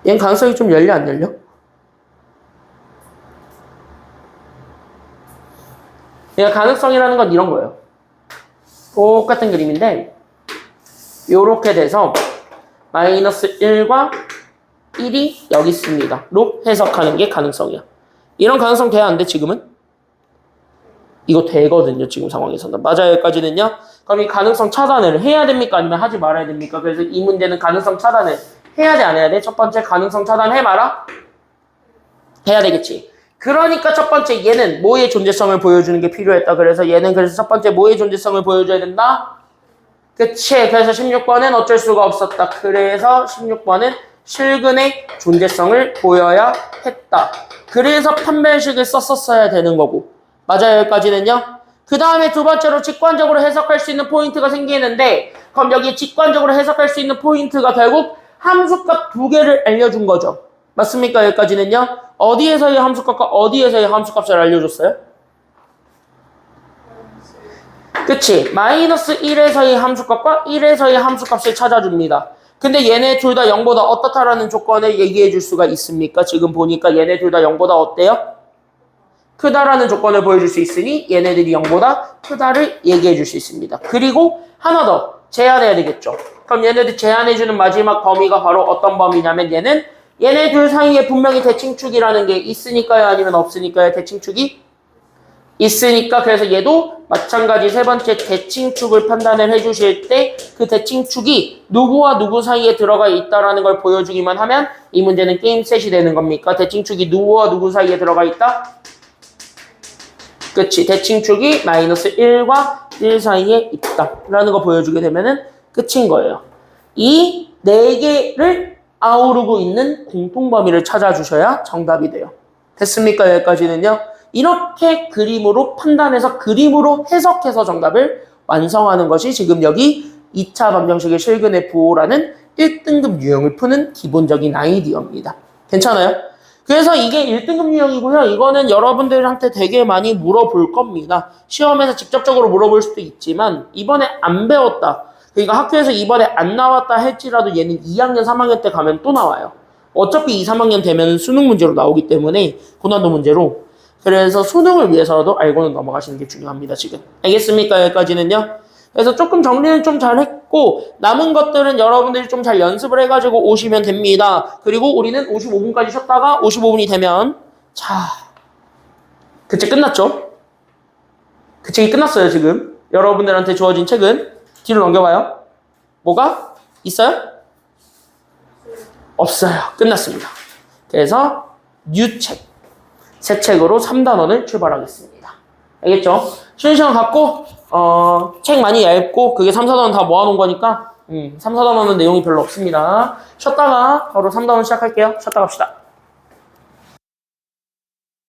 얘는 가능성이 좀 열려? 안 열려? 얘가 가능성이라는 건 이런 거예요. 똑같은 그림인데 요렇게 돼서 마이너스 1과 1이 여기 있습니다. 로 해석하는 게 가능성이야. 이런 가능성 돼야 안 돼, 지금은? 이거 되거든요, 지금 상황에서는. 맞아요, 여기까지는요? 그럼 이 가능성 차단을 해야 됩니까? 아니면 하지 말아야 됩니까? 그래서 이 문제는 가능성 차단을 해야 돼, 안 해야 돼? 첫 번째 가능성 차단 해봐라? 해야 되겠지. 그러니까 첫 번째 얘는 뭐의 존재성을 보여주는 게 필요했다. 그래서 얘는 그래서 첫 번째 뭐의 존재성을 보여줘야 된다? 그치. 그래서 16번은 어쩔 수가 없었다. 그래서 16번은 실근의 존재성을 보여야 했다. 그래서 판별식을 썼었어야 되는 거고. 맞아요. 여기까지는요. 그 다음에 두 번째로 직관적으로 해석할 수 있는 포인트가 생기는데 그럼 여기 직관적으로 해석할 수 있는 포인트가 결국 함수값 두 개를 알려준 거죠. 맞습니까? 여기까지는요. 어디에서의 함수값과 어디에서의 함수값을 알려줬어요? 그치? 마이너스 1에서의 함수값과 1에서의 함수값을 찾아줍니다. 근데 얘네 둘 다 0보다 어떻다라는 조건을 얘기해 줄 수가 있습니까? 지금 보니까 얘네 둘 다 0보다 어때요? 크다라는 조건을 보여줄 수 있으니 얘네들이 0보다 크다를 얘기해 줄 수 있습니다. 그리고 하나 더 제한해야 되겠죠. 그럼 얘네들 제한해주는 마지막 범위가 바로 어떤 범위냐면 얘네 둘 사이에 분명히 대칭축이라는 게 있으니까요? 아니면 없으니까요? 대칭축이? 있으니까 그래서 얘도 마찬가지 세 번째 대칭축을 판단을 해주실 때 그 대칭축이 누구와 누구 사이에 들어가 있다라는 걸 보여주기만 하면 이 문제는 게임 셋이 되는 겁니까? 대칭축이 누구와 누구 사이에 들어가 있다? 그치. 대칭축이 마이너스 1과 1 사이에 있다 라는 거 보여주게 되면은 끝인 거예요. 이 네 개를 아우르고 있는 공통범위를 찾아주셔야 정답이 돼요. 됐습니까? 여기까지는요. 이렇게 그림으로 판단해서 그림으로 해석해서 정답을 완성하는 것이 지금 여기 2차 방정식의 실근 F5라는 1등급 유형을 푸는 기본적인 아이디어입니다. 괜찮아요? 그래서 이게 1등급 유형이고요. 이거는 여러분들한테 되게 많이 물어볼 겁니다. 시험에서 직접적으로 물어볼 수도 있지만 이번에 안 배웠다. 그러니까 학교에서 이번에 안 나왔다 할지라도 얘는 2학년, 3학년 때 가면 또 나와요. 어차피 2, 3학년 되면 수능 문제로 나오기 때문에 고난도 문제로. 그래서 수능을 위해서라도 알고는 넘어가시는 게 중요합니다. 지금. 알겠습니까? 여기까지는요. 그래서 조금 정리는 좀 잘 했고 남은 것들은 여러분들이 좀 잘 연습을 해가지고 오시면 됩니다. 그리고 우리는 55분까지 쉬었다가 55분이 되면 자, 그책 끝났죠? 그 책이 끝났어요. 지금. 여러분들한테 주어진 책은 뒤로 넘겨봐요. 뭐가? 있어요? 없어요. 끝났습니다. 그래서 뉴 책. 새 책으로 3단원을 출발하겠습니다. 알겠죠? 쉬는 시간 갖고 책 많이 얇고 그게 3, 4단원 다 모아놓은 거니까 3, 4단원은 내용이 별로 없습니다. 쉬었다가 바로 3단원 시작할게요. 쉬었다 갑시다.